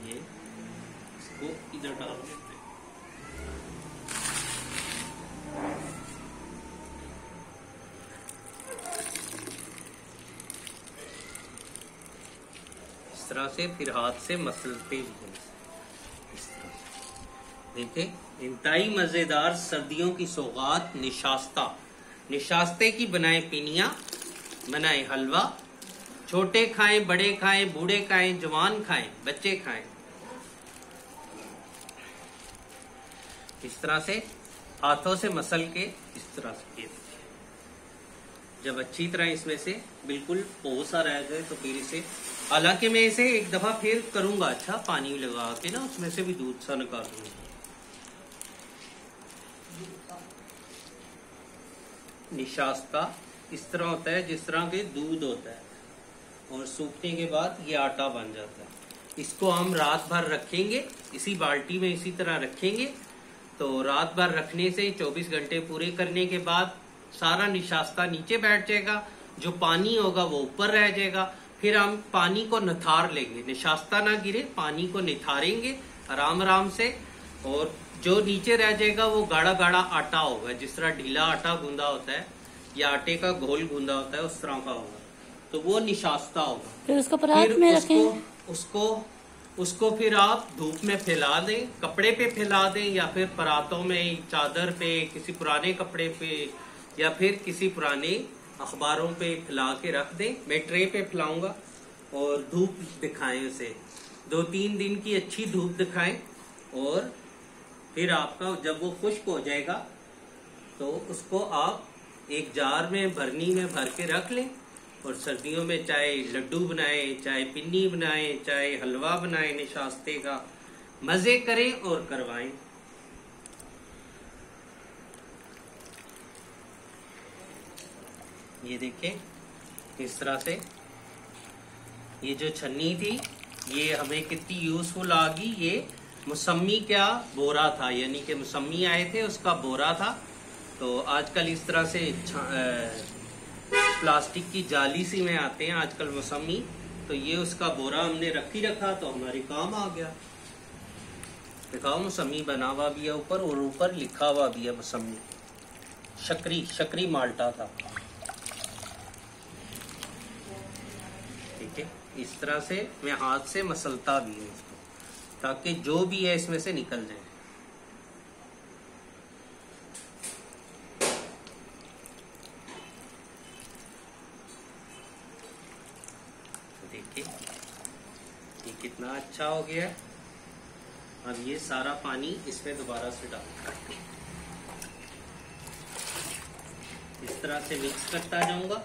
Speaker 1: ये इसको इधर डाल देते हैं। इस तरह से फिर हाथ से मसलते भी हैं इस तरह से। देखिए, इंतहाई मजेदार सर्दियों की सौगात निशास्ता। निशास्ते की बनाए पिनिया, बनाए हलवा। छोटे खाएं, बड़े खाएं, बूढ़े खाएं, जवान खाएं, बच्चे खाएं। इस तरह से हाथों से मसल के इस तरह से जब अच्छी तरह इसमें से बिल्कुल पोस आ रह जाए तो फिर इसे, हालांकि मैं इसे एक दफा फिर करूंगा अच्छा पानी लगा के ना, उसमें से भी दूध सा निकाल दूंगा। निशास्ता इस तरह होता है जिस तरह के दूध होता है, और सूखने के बाद ये आटा बन जाता है। इसको हम रात भर रखेंगे, इसी बाल्टी में इसी तरह रखेंगे। तो रात भर रखने से 24 घंटे पूरे करने के बाद सारा निशास्ता नीचे बैठ जाएगा, जो पानी होगा वो ऊपर रह जाएगा। फिर हम पानी को निथार लेंगे, निशास्ता ना गिरे, पानी को निथारेंगे आराम आराम से, और जो नीचे रह जाएगा वो गाढ़ा गाढ़ा आटा होगा, जिस तरह ढीला आटा गूंदा होता है या आटे का घोल गूंदा होता है उस तरह का होगा, तो वो निशास्ता होगा।
Speaker 2: फिर उसको परात में रखें।
Speaker 1: उसको फिर आप धूप में फैला दें, कपड़े पे फैला दें, या फिर परातों में, चादर पे, किसी पुराने कपड़े पे, या फिर किसी पुराने अखबारों पे फैला के रख दें। मैं ट्रे पे फैलाऊंगा, और धूप दिखाएं उसे, 2-3 दिन की अच्छी धूप दिखाएं। और फिर आपका जब वो खुश्क हो जाएगा तो उसको आप एक जार में, भरनी में भर के रख लें, और सर्दियों में चाहे लड्डू बनाएं, चाहे पिन्नी बनाएं, चाहे हलवा बनाएं निशास्ते का, मजे करें और करवाएं। ये देखें इस तरह से, ये जो छन्नी थी ये हमें कितनी यूजफुल आ गई। ये मौसमी का बोरा था, यानी कि मौसमी आए थे उसका बोरा था। तो आजकल इस तरह से प्लास्टिक की जाली सी में आते हैं आजकल मौसमी, तो ये उसका बोरा हमने रखा तो हमारे काम आ गया। दिखाओ, मौसमी बना हुआ भी है ऊपर, और ऊपर लिखा हुआ भी है मौसमी। शकरी माल्टा था। ठीक है, इस तरह से मैं हाथ से मसलता भी हूँ इसको, ताकि जो भी है इसमें से निकल जाए। देखिए ये कितना अच्छा हो गया है। अब ये सारा पानी इसमें दोबारा से डाल, इस तरह से मिक्स करता जाऊंगा,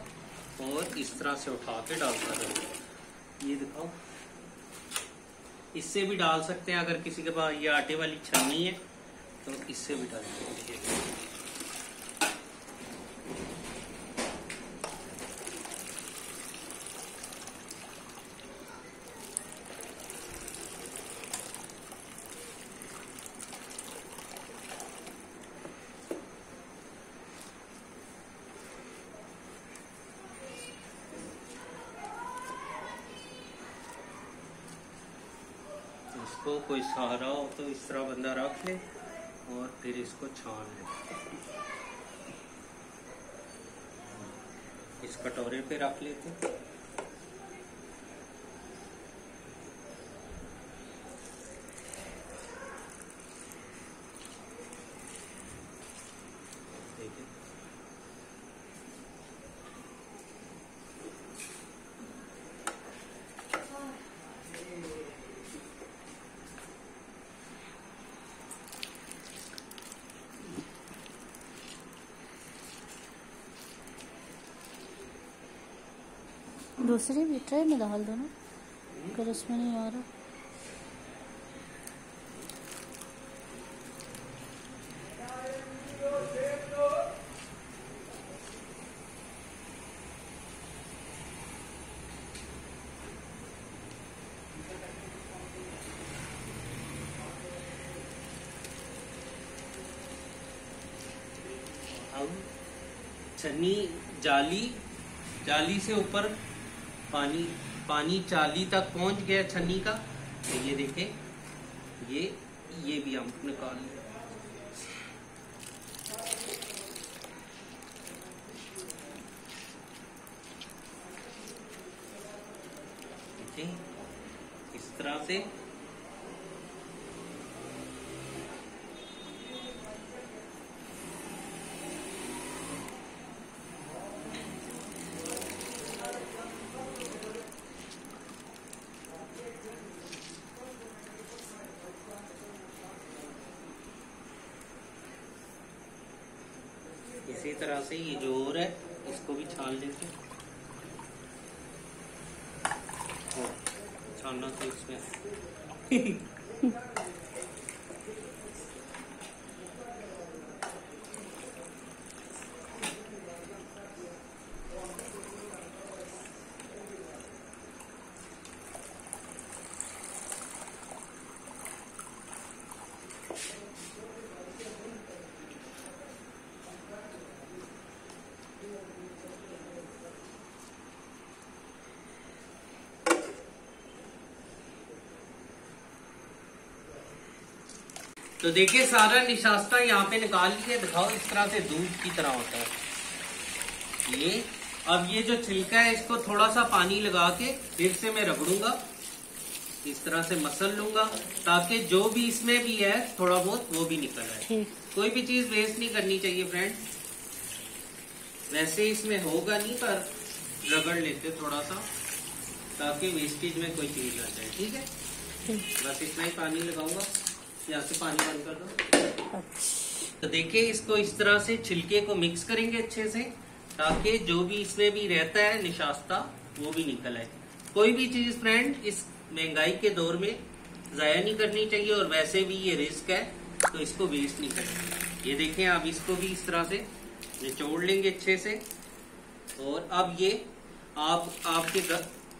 Speaker 1: और इस तरह से उठा के डालता जाऊंगा। ये दिखाओ, इससे भी डाल सकते हैं, अगर किसी के पास ये आटे वाली छन्नी है तो इससे भी डाल सकते हैं। इसको कोई सहारा हो तो इस तरह बंदा रख ले, और फिर इसको छान ले, इस कटोरे पे रख लेते।
Speaker 2: दूसरी भी ट्रे में डाल दो ना, अगर उसमें नहीं आ रहा।
Speaker 1: छन्नी जाली से ऊपर पानी जाली तक पहुंच गया छन्नी का। तो ये देखें, ये भी हम निकाल लें। इस तरह से इसी तरह से ये जो और है इसको भी छान लेते हैं। छानना तो इसमें तो देखिए सारा निशास्ता यहाँ पे निकाल लिया। दिखाओ, इस तरह से दूध की तरह होता है ये। अब ये जो छिलका है इसको थोड़ा सा पानी लगा के फिर से मैं रगड़ूंगा, इस तरह से मसल लूंगा ताकि जो भी इसमें भी है थोड़ा बहुत वो भी निकल आए। कोई भी चीज वेस्ट नहीं करनी चाहिए फ्रेंड। वैसे इसमें होगा नहीं पर रगड़ लेते थोड़ा सा ताकि वेस्टेज में कोई चीज ना जाए। ठीक है, बस इतना ही पानी लगाऊंगा। यहाँ से पानी बंद कर दो। तो देखिए इसको इस तरह से छिलके को मिक्स करेंगे अच्छे से ताकि जो भी इसमें भी रहता है निशास्ता वो भी निकल आए। कोई भी चीज फ्रेंड इस महंगाई के दौर में जाया नहीं करनी चाहिए और वैसे भी ये रिस्क है तो इसको वेस्ट नहीं करना। ये देखें, आप इसको भी इस तरह से निचोड़ लेंगे अच्छे से। और अब ये आपके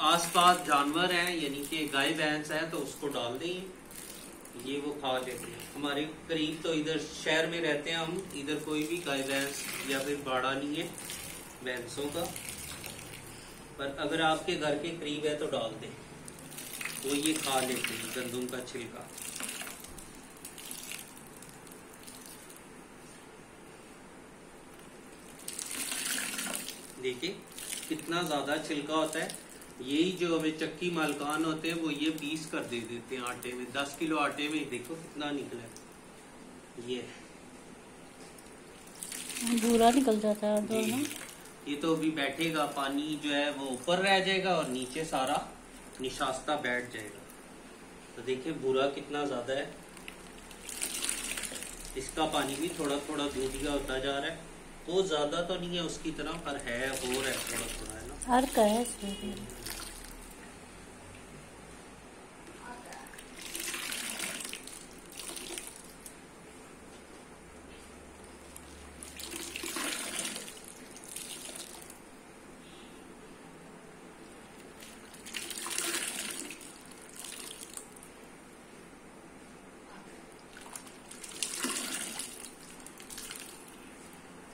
Speaker 1: आसपास जानवर हैं यानी कि गाय भैंस है तो उसको डाल दें, ये वो खा लेते हैं। हमारे करीब तो इधर शहर में रहते हैं हम, इधर कोई भी गाय भैंस या फिर बाड़ा नहीं है भैंसों का, पर अगर आपके घर के करीब है तो डाल दें, वो ये खा लेते हैं गंदम का छिलका। देखिए कितना ज्यादा छिलका होता है। यही जो हमें चक्की मालकान होते हैं वो ये पीस कर दे देते हैं आटे में। 10 किलो आटे में देखो कितना निकला है, ये
Speaker 2: भूरा निकल जाता है तो ना।
Speaker 1: ये तो अभी बैठेगा, पानी जो है वो ऊपर रह जाएगा और नीचे सारा निशास्ता बैठ जाएगा। तो देखिए भूरा कितना ज्यादा है, इसका पानी भी थोड़ा थोड़ा दूधिया होता जा रहा है। वो ज्यादा तो नहीं है उसकी तरह पर है, हो रहा है थोड़ा थोड़ा, है ना।
Speaker 2: अर्क है इसमें।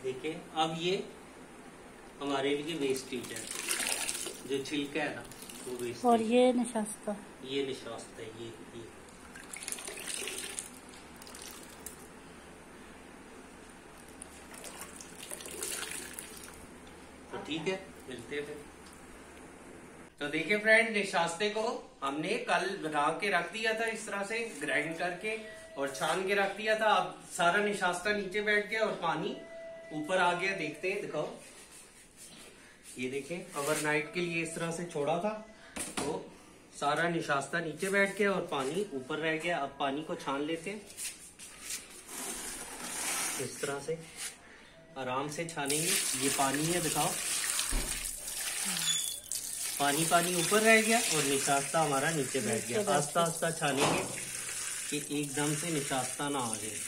Speaker 1: देखिए अब ये हमारे लिए वेस्टेज है, जो छिलका है ना वो वेस्टेज।
Speaker 2: और ये निशास्ता,
Speaker 1: ये निशास्ता है ये। तो ठीक है, मिलते हैं फिर। तो देखिए फ्रेंड, निशास्ते को हमने कल बना के रख दिया था इस तरह से ग्राइंड करके और छान के रख दिया था। अब सारा निशास्ता नीचे बैठ गया और पानी ऊपर आ गया। देखते हैं, दिखाओ। ये देखें ओवरनाइट के लिए इस तरह से छोड़ा था तो सारा निशास्ता नीचे बैठ गया और पानी ऊपर रह गया। अब पानी को छान लेते हैं, इस तरह से आराम से छानेंगे। ये पानी है, दिखाओ, पानी ऊपर रह गया और निशास्ता हमारा नीचे बैठ गया। आस्ता आस्ता छानेंगे कि एकदम से निशास्ता ना आ जाए।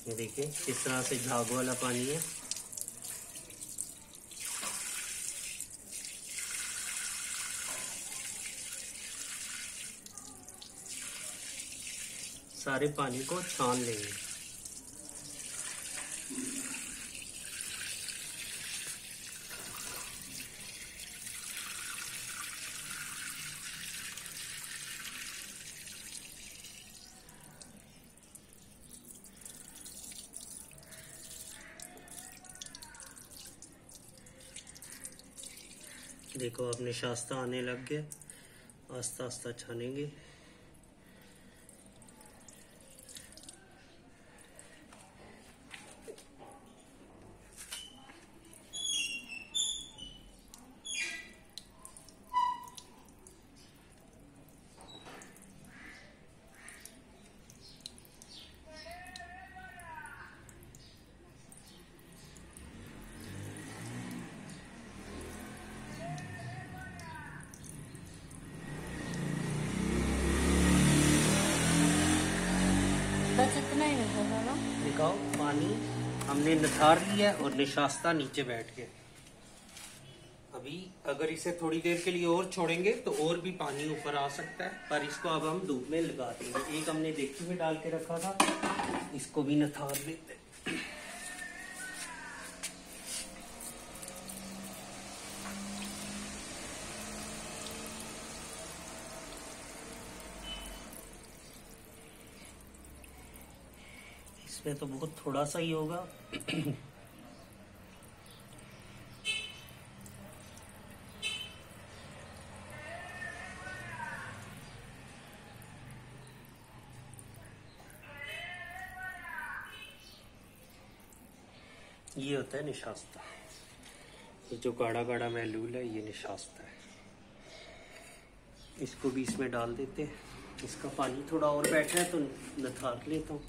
Speaker 1: ये देखिए इस तरह से झाग वाला पानी है। सारे पानी को छान लेंगे। देखो अब निशास्ता आने लग गया, आस्ता आस्ता छानेंगे।
Speaker 2: बस इतना ही होगा ना।
Speaker 1: दिखाओ, पानी हमने निथार लिया और निशास्ता नीचे बैठ गया। अभी अगर इसे थोड़ी देर के लिए और छोड़ेंगे तो और भी पानी ऊपर आ सकता है, पर इसको अब हम धूप में लगा देंगे। एक हमने देगची में डाल के रखा था, इसको भी निथार लेते हैं। इसमें तो बहुत थोड़ा सा ही होगा। ये होता है निशास्ता। ये जो गाढ़ा गाढ़ा महलूल है ये निशास्ता है। इसको भी इसमें डाल देते हैं। इसका पानी थोड़ा और बैठा है तो निथार लेता हूँ।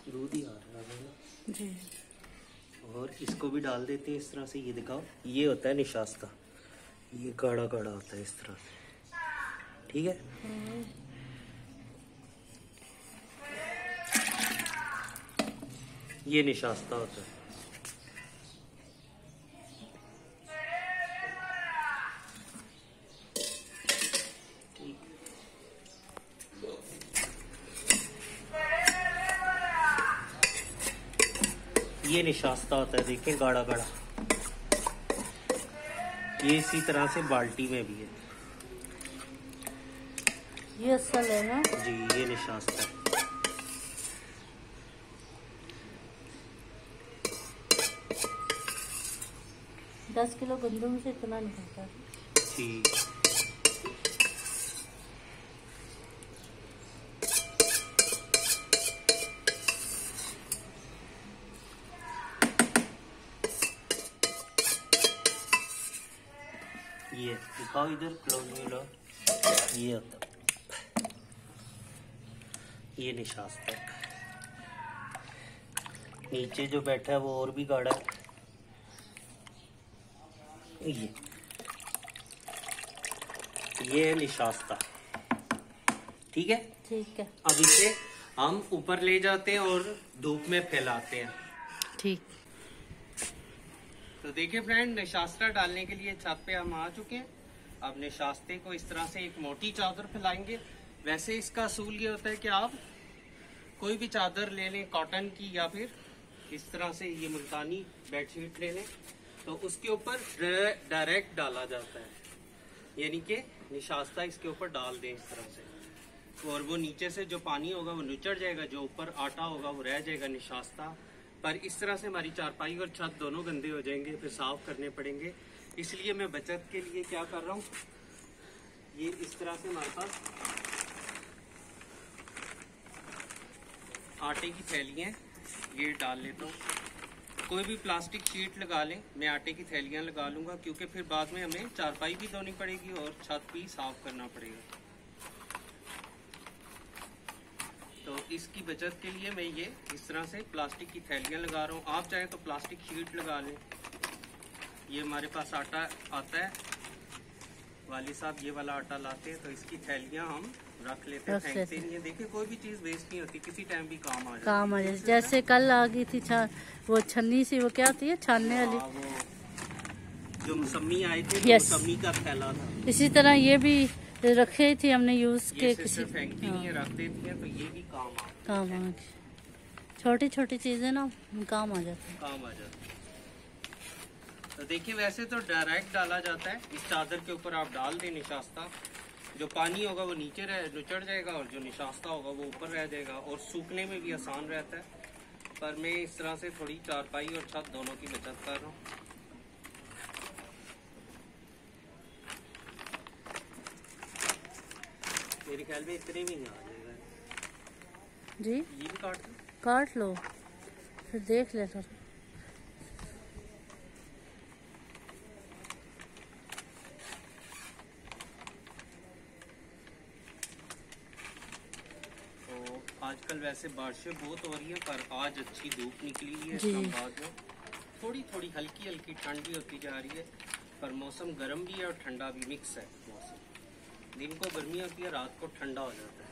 Speaker 1: दूध ही आ रहा है ना
Speaker 2: जी।
Speaker 1: और इसको भी डाल देते हैं इस तरह से। ये दिखाओ, ये होता है निशास्ता। ये गाढ़ा गाढ़ा होता है इस तरह से, ठीक है। ये निशास्ता होता है। ये निशास्ता होता है, देखें गाढ़ा गाढ़ा। ये इसी तरह से बाल्टी में भी है।
Speaker 2: ये असल है ना
Speaker 1: जी, ये निशास्ता है।
Speaker 2: दस किलो गंदम से इतना निकलता है।
Speaker 1: ठीक। ये दिखाओ इधर, क्लोज लो। ये होता है, ये निशास्ता है। नीचे जो बैठा है वो और भी गाढ़ा है। ये है निशास्ता, ठीक है।
Speaker 2: ठीक है,
Speaker 1: अब इसे हम ऊपर ले जाते हैं और धूप में फैलाते हैं।
Speaker 2: ठीक।
Speaker 1: तो देखिए फ्रेंड, निशास्ता डालने के लिए छत पे हम आ चुके हैं। अब निशास्ते को इस तरह से एक मोटी चादर फैलाएंगे। वैसे इसका असूल ये होता है कि आप कोई भी चादर ले लें, कॉटन की, या फिर इस तरह से ये मुल्तानी बेडशीट ले लें, तो उसके ऊपर डायरेक्ट डाला जाता है। यानी कि निशास्ता इसके ऊपर डाल दें इस तरह से, और वो नीचे से जो पानी होगा वो निचड़ जाएगा, जो ऊपर आटा होगा वो रह जाएगा निशास्ता पर। इस तरह से हमारी चारपाई और छत दोनों गंदे हो जाएंगे, फिर साफ करने पड़ेंगे। इसलिए मैं बचत के लिए क्या कर रहा हूँ, ये इस तरह से हमारे पास आटे की थैलियाँ ये डाल लेता हूँ। कोई भी प्लास्टिक शीट लगा लें, मैं आटे की थैलियाँ लगा लूँगा, क्योंकि फिर बाद में हमें चारपाई भी धोनी पड़ेगी और छत भी साफ करना पड़ेगा। तो इसकी बचत के लिए मैं ये इस तरह से प्लास्टिक की थैलियाँ लगा रहा हूँ। आप चाहें तो प्लास्टिक शीट लगा लें। ये हमारे पास आटा आता है, वाली साहब ये वाला आटा लाते हैं, तो इसकी थैलियाँ हम रख लेते हैं, फेंकते नहीं है। देखिए कोई भी चीज़ वेस्ट नहीं होती, किसी टाइम भी काम आ जाती है।
Speaker 2: जैसे कल आ गई थी वो छन्नी सी, वो क्या होती है छानने वाली,
Speaker 1: जो मौसमी आए थे, मौसमी का थैला था।
Speaker 2: इसी तरह ये भी रखे थी हमने यूज के,
Speaker 1: किसी फेंकती नहीं है, रख देती है, तो ये भी काम
Speaker 2: आ छोटी छोटी चीजें ना काम आ जाती है।
Speaker 1: काम आ जाती है। तो देखिए वैसे तो डायरेक्ट डाला जाता है, इस चादर के ऊपर आप डाल दें निशास्ता, जो पानी होगा वो नीचे चढ़ जाएगा और जो निशास्ता होगा वो ऊपर रह जाएगा और सूखने में भी आसान रहता है। पर मैं इस तरह से थोड़ी चारपाई और छत दोनों की बचत कर रहा हूँ। मेरे ख्याल में इतने में ही आ जाएगा
Speaker 2: जी।
Speaker 1: ये भी
Speaker 2: काट लो फिर देख ले सर।
Speaker 1: तो आजकल वैसे बारिशें बहुत हो रही है पर आज अच्छी धूप निकली हुई है
Speaker 2: जी।
Speaker 1: इस्लामाबाद में। थोड़ी थोड़ी हल्की हल्की ठंड भी होती जा रही है पर मौसम गर्म भी है और ठंडा भी मिक्स है मौसम। दिन को गर्मी होती है, रात को ठंडा हो जाता है।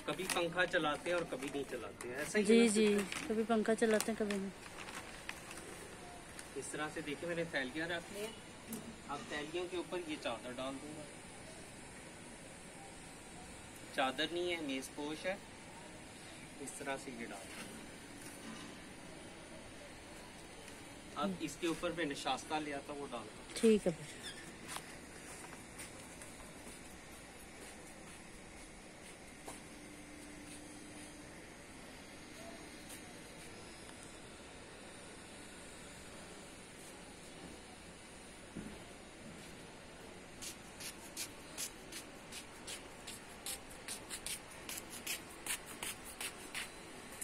Speaker 1: कभी पंखा चलाते हैं और कभी नहीं चलाते हैं, ऐसा ही
Speaker 2: जी
Speaker 1: है ना?
Speaker 2: जी, कभी पंखा चलाते हैं कभी नहीं।
Speaker 1: इस तरह से देखिए मैंने थैलियां रखी हैं। अब थैलियों के ऊपर ये चादर डाल दूंगा। चादर नहीं है, मेज पोश है। इस तरह से ये डाल दूंगा। अब इसके ऊपर मैं निशास्ता ले आता वो डाल दूंगा।
Speaker 2: ठीक है फिर।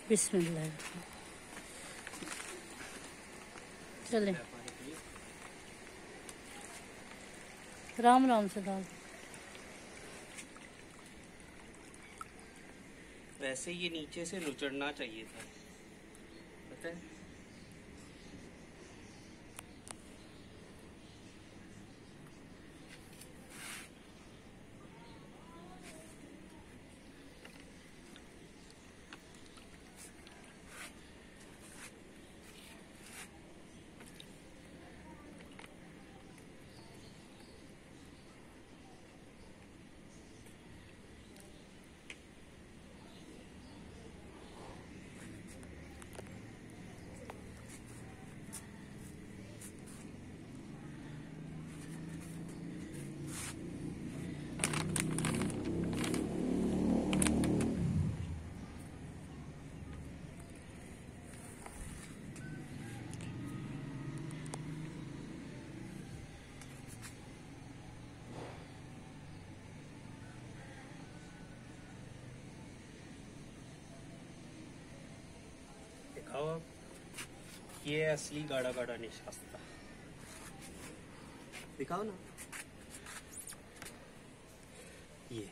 Speaker 2: बिस्मिल्लाह। चले राम राम से डाल।
Speaker 1: वैसे ये नीचे से नुचड़ना चाहिए था, पता है? दिखाओ आप। ये असली गाढ़ा गाढ़ा निशास्ता, दिखाओ ना। ये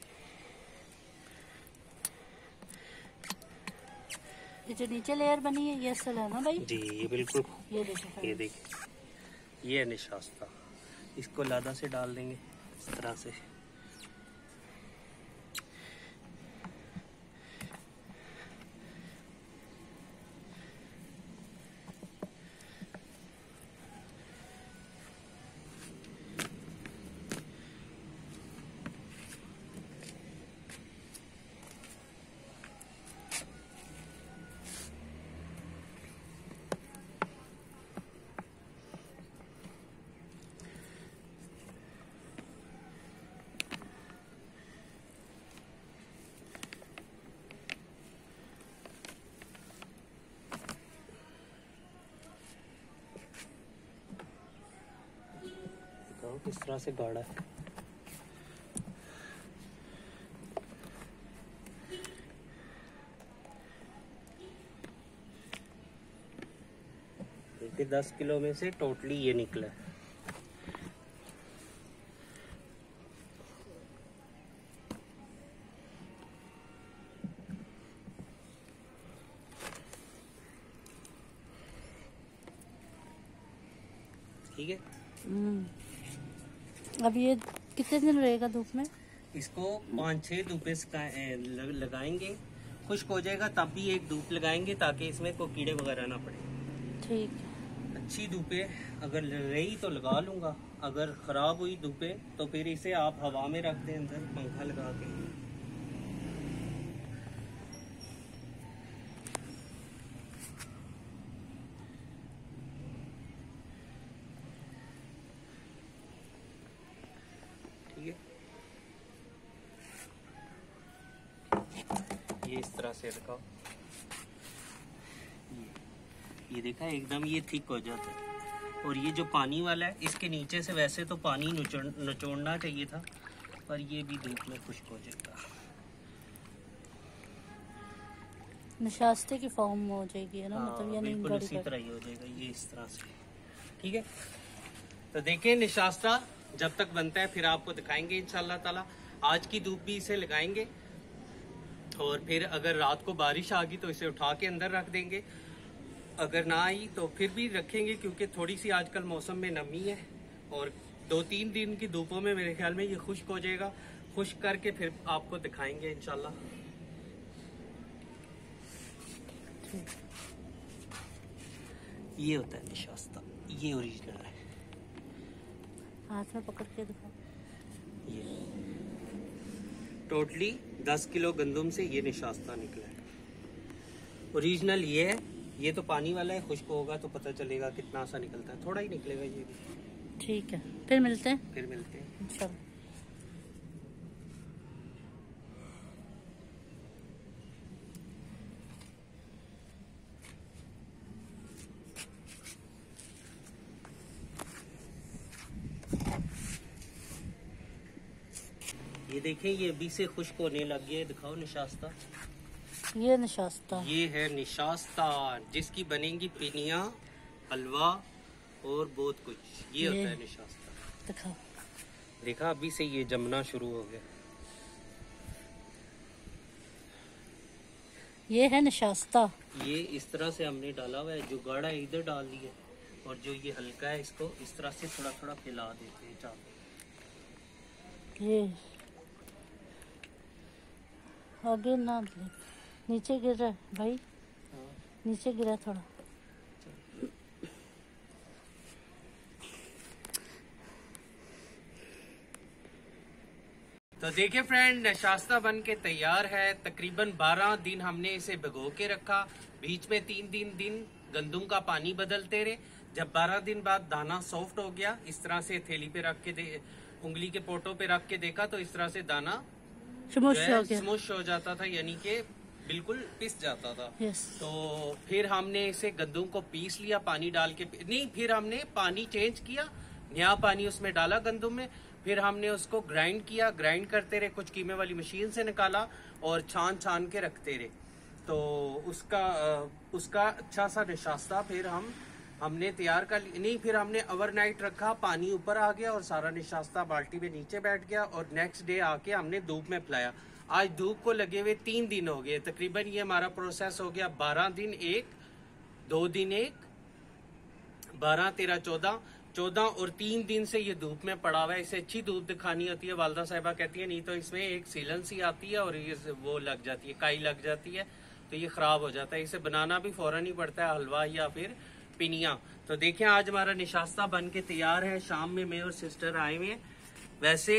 Speaker 2: जो नीचे लेयर बनी है ये असल है ना भाई?
Speaker 1: जी ये बिल्कुल।
Speaker 2: ये देखो,
Speaker 1: ये देखिए, ये है निशास्ता। इसको लादा से डाल देंगे इस तरह से। किस तरह से गाढ़ा है। देखिए 10 किलो में से टोटली ये निकला है। ठीक है।
Speaker 2: अब ये कितने दिन रहेगा धूप में?
Speaker 1: इसको 5-6 धूपे लगाएंगे। खुश्क हो जाएगा तब भी एक धूप लगाएंगे ताकि इसमें कोई कीड़े वगैरह ना पड़े।
Speaker 2: ठीक।
Speaker 1: अच्छी धूपे अगर रही तो लगा लूंगा, अगर खराब हुई धूपे तो फिर इसे आप हवा में रख दें अंदर पंखा लगा के। ठीक है। ये इस तरह से रखा, ये देखा एकदम ये थिक हो जाता है। और ये जो पानी वाला है इसके नीचे से वैसे तो पानी निचोड़ना चाहिए था, पर ये भी धूप में खुश्क हो जाएगा।
Speaker 2: निशास्ते की फॉर्म हो जाएगी है ना,
Speaker 1: हाँ,
Speaker 2: मतलब यानी
Speaker 1: बिल्कुल
Speaker 2: बड़ी
Speaker 1: उसी
Speaker 2: बड़ी।
Speaker 1: तरह ही हो जाएगा ये इस तरह से। ठीक है, तो देखिए निशास्ता जब तक बनता है फिर आपको दिखाएंगे इंशाल्लाह ताला। आज की धूप भी इसे लगाएंगे और फिर अगर रात को बारिश आ गई तो इसे उठा के अंदर रख देंगे, अगर ना आई तो फिर भी रखेंगे, क्योंकि थोड़ी सी आजकल मौसम में नमी है और 2-3 दिन की धूपों में मेरे ख्याल में ये खुश्क हो जाएगा। खुश्क करके फिर आपको दिखाएंगे इंशाल्लाह। ये होता है निशास्ता, ये ओरिजिनल है।
Speaker 2: हाथ में पकड़ के दिखाओ।
Speaker 1: ये टोटली 10 किलो गंदम से ये निशास्ता निकला है। ओरिजिनल ये है, ये तो पानी वाला है, खुश्क होगा तो पता चलेगा कितना सा निकलता है, थोड़ा ही निकलेगा ये भी।
Speaker 2: ठीक है, फिर मिलते हैं
Speaker 1: फिर मिलते हैं।
Speaker 2: इंशाल्लाह।
Speaker 1: ये देखें ये अभी से खुश्क होने लग गया है, दिखाओ निशास्ता।
Speaker 2: ये निशास्ता,
Speaker 1: ये है निशास्ता जिसकी बनेंगी पिनिया, हलवा और बहुत कुछ। ये होता है निशास्ता।
Speaker 2: दिखाओ।
Speaker 1: देखा अभी से ये जमना शुरू हो गया।
Speaker 2: ये है निशास्ता।
Speaker 1: ये इस तरह से हमने डाला हुआ है, जो गाढ़ा है इधर डाल दिया और जो ये हल्का है इसको इस तरह से थोड़ा थोड़ा फैला देते हैं चावल।
Speaker 2: ये आगे ना नीचे गिर रहा है भाई, नीचे गिरा थोड़ा।
Speaker 1: तो देखिए फ्रेंड, नशास्ता बन के तैयार है। तकरीबन 12 दिन हमने इसे भिगो के रखा, बीच में 3 दिन गंदम का पानी बदलते रहे। जब 12 दिन बाद दाना सॉफ्ट हो गया, इस तरह से थैली पे रख के उंगली के पोटों पे रख के देखा तो इस तरह से दाना स्मुश हो जाता था, यानी कि बिल्कुल पिस जाता था।
Speaker 2: यस।
Speaker 1: तो फिर हमने इसे गंदम को पीस लिया, पानी डाल के नहीं, फिर हमने पानी चेंज किया, नया पानी उसमें डाला गंदम में, फिर हमने उसको ग्राइंड किया, ग्राइंड करते रहे, कुछ कीमे वाली मशीन से निकाला और छान के रखते रहे। तो उसका अच्छा सा निशास्ता फिर हमने तैयार कर लिया। नहीं, फिर हमने ओवरनाइट रखा, पानी ऊपर आ गया और सारा निशास्ता बाल्टी में नीचे बैठ गया और नेक्स्ट डे आके हमने धूप में फैलाया। आज धूप को लगे हुए 3 दिन हो गए तकरीबन। ये हमारा प्रोसेस हो गया 12 दिन एक, 2 दिन एक, 12, 13, 14 और 3 दिन से ये धूप में पड़ा हुआ है। इसे अच्छी धूप दिखानी होती है, वालदा साहिबा कहती है, नहीं तो इसमें एक सीलन सी आती है और ये वो लग जाती है, काई लग जाती है, तो ये खराब हो जाता है। इसे बनाना भी फौरन ही पड़ता है, हलवा या फिर पिनिया। तो देखें आज हमारा निशास्ता बन के तैयार है। शाम में मैं और सिस्टर आए हुए हैं। वैसे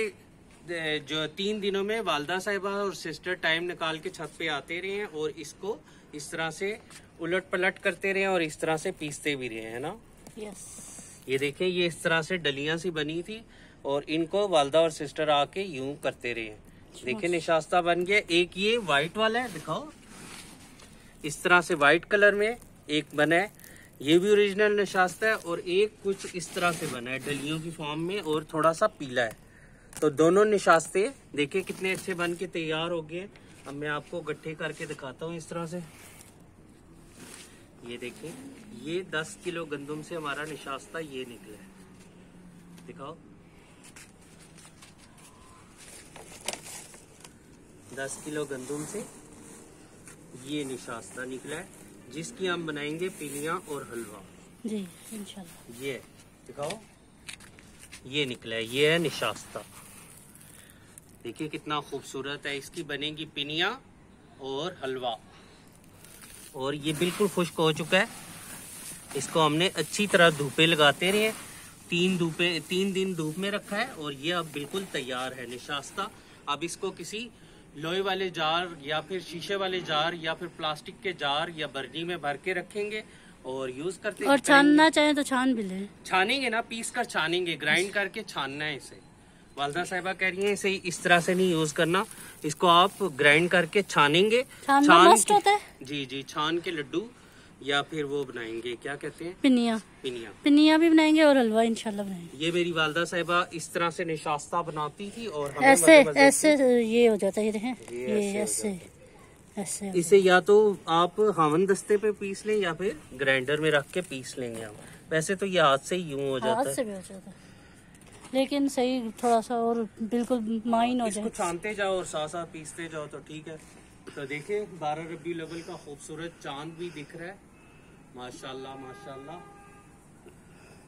Speaker 1: जो 3 दिनों में वालदा साहिबा और सिस्टर टाइम निकाल के छत पे आते रहे हैं और इसको इस तरह से उलट पलट करते रहे और इस तरह से पीसते भी रहे हैं ना।
Speaker 2: यस।
Speaker 1: ये देखें, ये इस तरह से डलियां सी बनी थी और इनको वालदा और सिस्टर आके यूं करते रहे। देखिए निशास्ता बन गया। एक ये व्हाइट वाला है, दिखाओ, इस तरह से व्हाइट कलर में एक बना है, ये भी ओरिजिनल निशास्ता है। और एक कुछ इस तरह से बना है डलियों की फॉर्म में और थोड़ा सा पीला है। तो दोनों निशास्ते देखिए कितने अच्छे बन के तैयार हो गए। अब मैं आपको गट्ठे करके दिखाता हूँ इस तरह से। ये देखिए, ये 10 किलो गंदम से हमारा निशास्ता ये निकला है, दिखाओ। 10 किलो गंदम से ये निशास्ता निकला है, जिसकी हम बनाएंगे पिनिया और हलवा।
Speaker 2: जी इंशाल्लाह।
Speaker 1: ये दिखाओ, ये निकला है, ये है निशास्ता। देखिए कितना खूबसूरत है। इसकी बनेगी पिनिया और हलवा। और ये बिल्कुल खुश्क हो चुका है। इसको हमने अच्छी तरह धूपे लगाते रहे, 3 दिन धूप में रखा है और ये अब बिल्कुल तैयार है निशास्ता। अब इसको किसी लोहे वाले जार या फिर शीशे वाले जार या फिर प्लास्टिक के जार या बर्नी में भर के रखेंगे और यूज करते
Speaker 2: और छानना चाहें तो छान भी लें।
Speaker 1: छानेंगे ना, पीस कर छानेंगे, ग्राइंड करके छानना है इसे। वालदा साहिबा कह रही हैं इसे इस तरह से नहीं यूज करना, इसको आप ग्राइंड करके छानेंगे।
Speaker 2: छानना मस्ट होता है।
Speaker 1: जी जी, छान के लड्डू या फिर वो बनाएंगे, क्या कहते हैं,
Speaker 2: पिनिया।
Speaker 1: पिनिया।
Speaker 2: पिनिया भी बनाएंगे और हलवा इंशाल्लाह बनाएंगे।
Speaker 1: ये मेरी वालदा साहिबा इस तरह से निशास्ता बनाती थी और हमें
Speaker 2: ऐसे
Speaker 1: मजे
Speaker 2: ऐसे ये हो जाता है, ये देखें,
Speaker 1: ये
Speaker 2: ये ऐसे ऐसे हो
Speaker 1: इसे या तो आप हावन दस्ते पे पीस लें या फिर ग्राइंडर में रख के पीस लेंगे हम। वैसे तो ये हाथ से ही यूं हो
Speaker 2: जाता है।
Speaker 1: जाता
Speaker 2: हाथ से भी हो जाता है, लेकिन सही थोड़ा सा और बिल्कुल माइन हो
Speaker 1: इसको
Speaker 2: जाए।
Speaker 1: छानते जाओ और साथ साथ पीसते जाओ तो ठीक है। तो देखिए 12 रबीउल अव्वल का खूबसूरत चांद भी दिख रहा है, माशाल्लाह माशाल्लाह।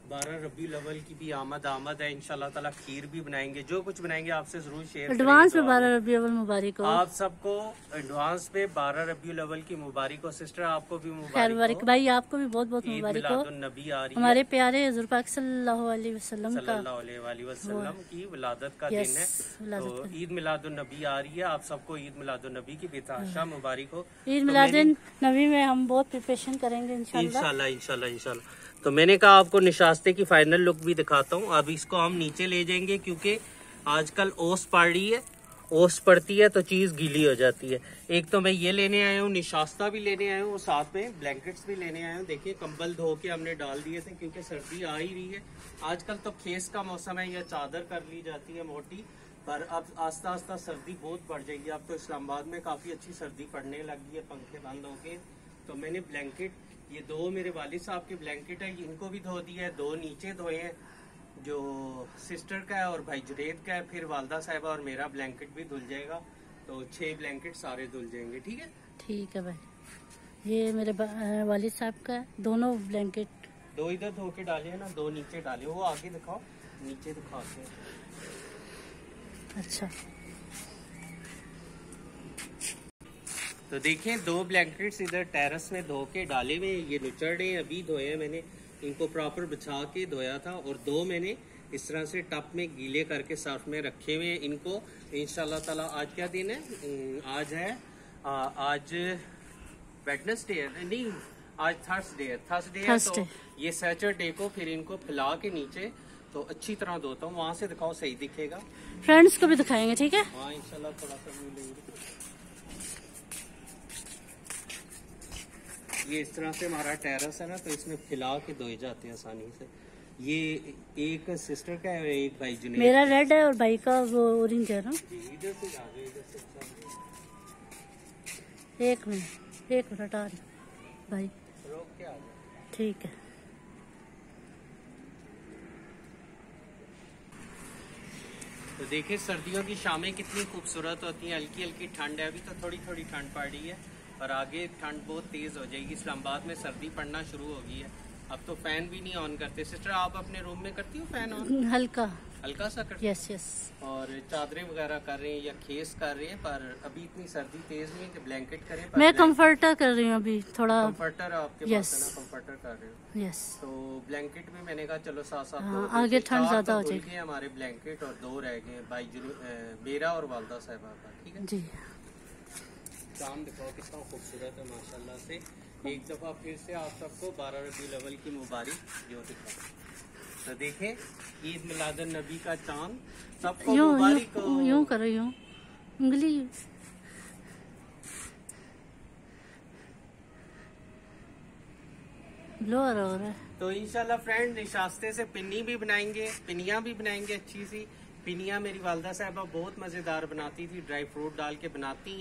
Speaker 1: 12 रबीउल अव्वल की भी आमद है इंशाल्लाह ताला। खीर भी बनाएंगे, जो कुछ बनाएंगे आपसे जरूर शेयर
Speaker 2: एडवांस में 12 रबीउल अव्वल मुबारक हो
Speaker 1: आप सबको। एडवांस में 12 रबीउल अव्वल की मुबारक हो। सिस्टर आपको भी
Speaker 2: खैर
Speaker 1: मुबारक हो।
Speaker 2: भाई आपको भी बहुत बहुत
Speaker 1: ईद
Speaker 2: मुबारक हो।
Speaker 1: मिलादुन्नबी आ रही है,
Speaker 2: हमारे प्यारे हुज़ूर पाक सल्लल्लाहु अलैहि वसल्लम का
Speaker 1: सल्लल्लाहु अलैहि वसल्लम की विलादत का दिन है। तो ईद मिलादुन्नबी आ रही है, आप सबको ईद मिलादुन्नबी की बेतहाशा मुबारक हो।
Speaker 2: ईद मिलादुन नबी में हम बहुत प्रिपरेशन करेंगे इंशाल्लाह
Speaker 1: इंशाल्लाह इंशाल्लाह। तो मैंने कहा आपको निशास्ते की फाइनल लुक भी दिखाता हूँ। अब इसको हम नीचे ले जाएंगे क्योंकि आजकल ओस पड़ रही है, ओस पड़ती है तो चीज गीली हो जाती है। एक तो मैं ये लेने आया हूँ, निशास्ता भी लेने आया हूँ, साथ में ब्लैंकेट्स भी लेने आया हूँ। देखिए कंबल धो के हमने डाल दिए थे क्योंकि सर्दी आ ही रही है। आजकल तो खेस का मौसम है, यह चादर कर ली जाती है मोटी, पर अब आस्ता आस्ता सर्दी बहुत बढ़ जाएगी। अब तो इस्लामाबाद में काफी अच्छी सर्दी पड़ने लगी है, पंखे बंद हो गए। तो मैंने ब्लैंकेट, ये 2 मेरे वालिद साहब के ब्लैंकेट है, इनको भी धो दिया है। 2 नीचे धोए हैं, जो सिस्टर का है और भाई जुनेद का है। फिर वालदा साहिबा और मेरा ब्लैंकेट भी धुल जाएगा, तो 6 ब्लैंकेट सारे धुल जाएंगे। ठीक है,
Speaker 2: ठीक है भाई। ये मेरे वालिद साहब का है, दोनों ब्लैंकेट।
Speaker 1: 2 इधर धो के डाले हैं ना, 2 नीचे डाले। वो आगे दिखाओ, नीचे दिखाते हैं।
Speaker 2: अच्छा,
Speaker 1: तो देखें 2 ब्लैंकेट्स इधर टेरेस में धो के डाले हुए, ये नुचड़े अभी धोए हैं मैंने, इनको प्रॉपर बिछा के धोया था। और 2 मैंने इस तरह से टप में गीले करके सर्फ में रखे हुए हैं। इनको इंशाल्लाह ताला, आज क्या दिन है, आज है आज वेडनेसडे है, नहीं आज थर्सडे है। तो ये सैटरडे को फिर इनको फैला के नीचे तो अच्छी तरह धोता हूँ। वहां से दिखाओ, सही दिखेगा।
Speaker 2: फ्रेंड्स को भी दिखाएंगे, ठीक है।
Speaker 1: हाँ इंशाल्लाह थोड़ा सा व्यू लेंगे। ये इस तरह से हमारा टेरेस है ना, तो इसमें फैला के धोए जाते हैं आसानी से। ये एक सिस्टर का है और एक भाई जुनेद।
Speaker 2: मेरा रेड है और भाई का वो ऑरेंज है ना।
Speaker 1: इधर से आ गए, इधर से
Speaker 2: एक मिनट आ भाई,
Speaker 1: रोक के आ गए।
Speaker 2: ठीक है।
Speaker 1: तो देखिए सर्दियों की शामें कितनी खूबसूरत होती हैं। हल्की हल्की ठंड है, अभी तो थोड़ी थोड़ी ठंड पड़ रही है और आगे ठंड बहुत तेज हो जाएगी। इस्लामाबाद में सर्दी पड़ना शुरू हो गई है, अब तो फैन भी नहीं ऑन करते। सिस्टर आप अपने रूम में करती हो फैन ऑन?
Speaker 2: हल्का
Speaker 1: सा करती?
Speaker 2: Yes yes.
Speaker 1: और चादरें वगैरह कर रहे हैं या खेस कर रहे हैं, पर अभी इतनी सर्दी तेज नहीं है कि ब्लैंकेट करें।
Speaker 2: मैं कंफर्टर कर रही हूँ अभी थोड़ा।
Speaker 1: कंफर्टर आपके पास है ना, कंफर्टर कर रहे हो?
Speaker 2: यस।
Speaker 1: तो ब्लैंकेट भी मैंने कहा चलो साथ साथ
Speaker 2: हाँ, आगे ठंड ज्यादा हो
Speaker 1: जाएगी। हमारे ब्लैंकेट और 2 रह गए, भाई मेरा और वालदा साहिबा का। ठीक है
Speaker 2: जी।
Speaker 1: चांद दिखाओ कितना खूबसूरत है माशाल्लाह से। एक दफा फिर से आप सबको 12 रबीउल अव्वल की मुबारक जो दिखाओ। तो देखें ईद मिलादुन नबी का चांद सबको मुबारक हो।
Speaker 2: यूं करो, यूं उंगली। ब्लोअर हो रहा है।
Speaker 1: तो इंशाल्लाह फ्रेंड निशास्ते से पिन्नी भी बनाएंगे, पिनिया भी बनाएंगे। अच्छी सी पिनिया मेरी वालदा साहिबा बहुत मजेदार बनाती थी, ड्राई फ्रूट डाल के बनाती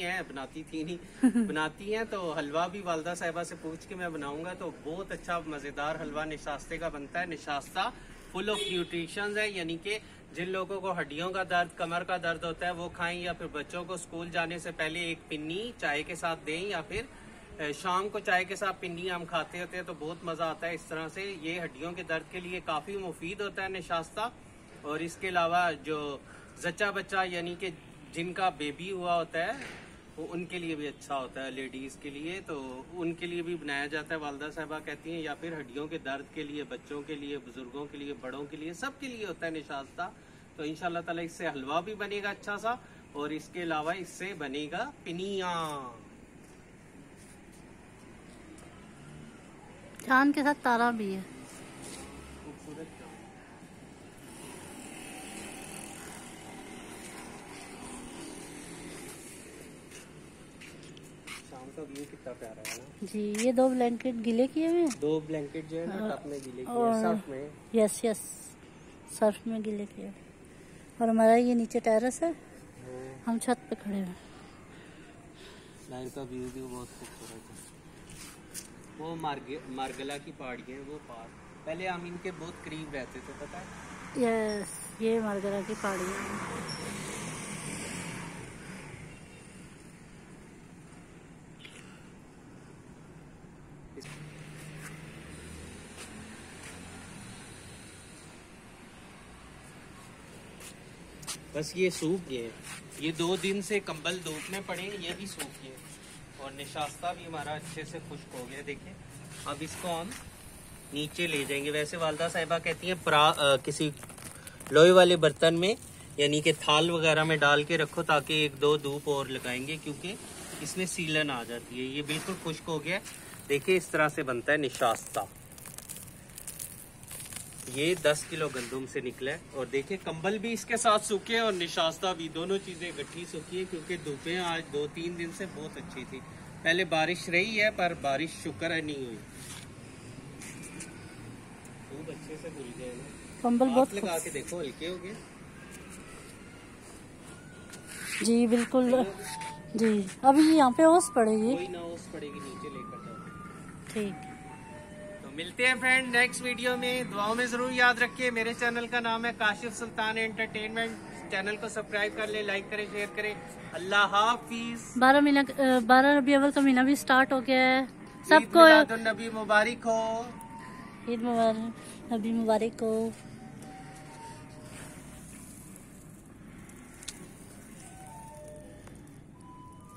Speaker 1: हैं। तो हलवा भी वालदा साहिबा से पूछ के मैं बनाऊंगा, तो बहुत अच्छा मजेदार हलवा निशास्ते का बनता है। निशास्ता फुल ऑफ न्यूट्रिशन है, यानी कि जिन लोगों को हड्डियों का दर्द, कमर का दर्द होता है वो खाएं, या फिर बच्चों को स्कूल जाने से पहले एक पिन्नी चाय के साथ दें, या फिर शाम को चाय के साथ पिन्नी हम खाते होते हैं तो बहुत मजा आता है। इस तरह से ये हड्डियों के दर्द के लिए काफी मुफीद होता है निशास्ता। और इसके अलावा जो जच्चा बच्चा यानी कि जिनका बेबी हुआ होता है वो उनके लिए भी अच्छा होता है, लेडीज के लिए, तो उनके लिए भी बनाया जाता है। वालदा साहिबा कहती हैं, या फिर हड्डियों के दर्द के लिए, बच्चों के लिए, बुजुर्गों के लिए, बड़ों के लिए, सबके लिए होता है निशास्ता। तो इंशाल्लाह ताला इससे हलवा भी बनेगा अच्छा सा, और इसके अलावा इससे बनेगा पिनिया।
Speaker 2: चांद के साथ तारा भी है।
Speaker 1: खूबसूरत चांद। का व्यू कितना प्यारा है ना
Speaker 2: जी। ये 2 ब्लैंकेट गीले किए हुए हैं।
Speaker 1: 2 ब्लैंकेट जो है ना टप में गीले किए
Speaker 2: और
Speaker 1: सर्फ में।
Speaker 2: यस यस, सर्फ में गीले किए। और हमारा ये नीचे टेरेस है, हम छत पे खड़े हैं।
Speaker 1: बाहर का व्यू भी बहुत खूबसूरत है। वो मार्गला की पहाड़ी है वो पार। पहले हम इनके बहुत करीब रहते थे, पता है।
Speaker 2: यस, ये मारगरा की पहाड़ी है।
Speaker 1: बस ये सूख गए, ये 2 दिन से कंबल धूप में पड़े, ये भी सूख गए। और निशास्ता भी हमारा अच्छे से खुश्क हो गया। देखिए अब इसको हम नीचे ले जाएंगे। वैसे वालदा साहिबा कहती हैं किसी लोहे वाले बर्तन में यानी कि थाल वगैरह में डाल के रखो ताकि 1-2 धूप और लगाएंगे, क्योंकि इसमें सीलन आ जाती है। ये बिल्कुल खुश्क हो गया। देखिए इस तरह से बनता है निशास्ता। ये 10 किलो गंदुम से निकला है। और देखिए कंबल भी इसके साथ सूखे और निशास्ता भी, दोनों चीजें इकट्ठी सूखी है, क्योंकि धूपें आज 2-3 दिन से बहुत अच्छी थी। पहले बारिश रही है पर बारिश शुक्र नहीं हुई। खूब अच्छे से धुल गए ना।
Speaker 2: कंबल बहुत
Speaker 1: लगा के देखो, हल्के हो गए।
Speaker 2: जी बिल्कुल जी। अभी यहाँ पे ओस पड़ेगी।
Speaker 1: कोई ना ओस पड़ेगी, नीचे लेकर जाओ।
Speaker 2: ठीक।
Speaker 1: तो मिलते हैं फ्रेंड नेक्स्ट वीडियो में। दुआओं में जरूर याद रखिए। मेरे चैनल का नाम है काशिफ सुल्तान एंटरटेनमेंट। चैनल को सब्सक्राइब कर ले, लाइक करें, शेयर करें। अल्लाह हाफिज।
Speaker 2: 12 रबी अव्वल का महीना भी स्टार्ट हो गया है। सबको
Speaker 1: नबी मुबारक हो।
Speaker 2: ईद मुबारक, नबी मुबारक हो।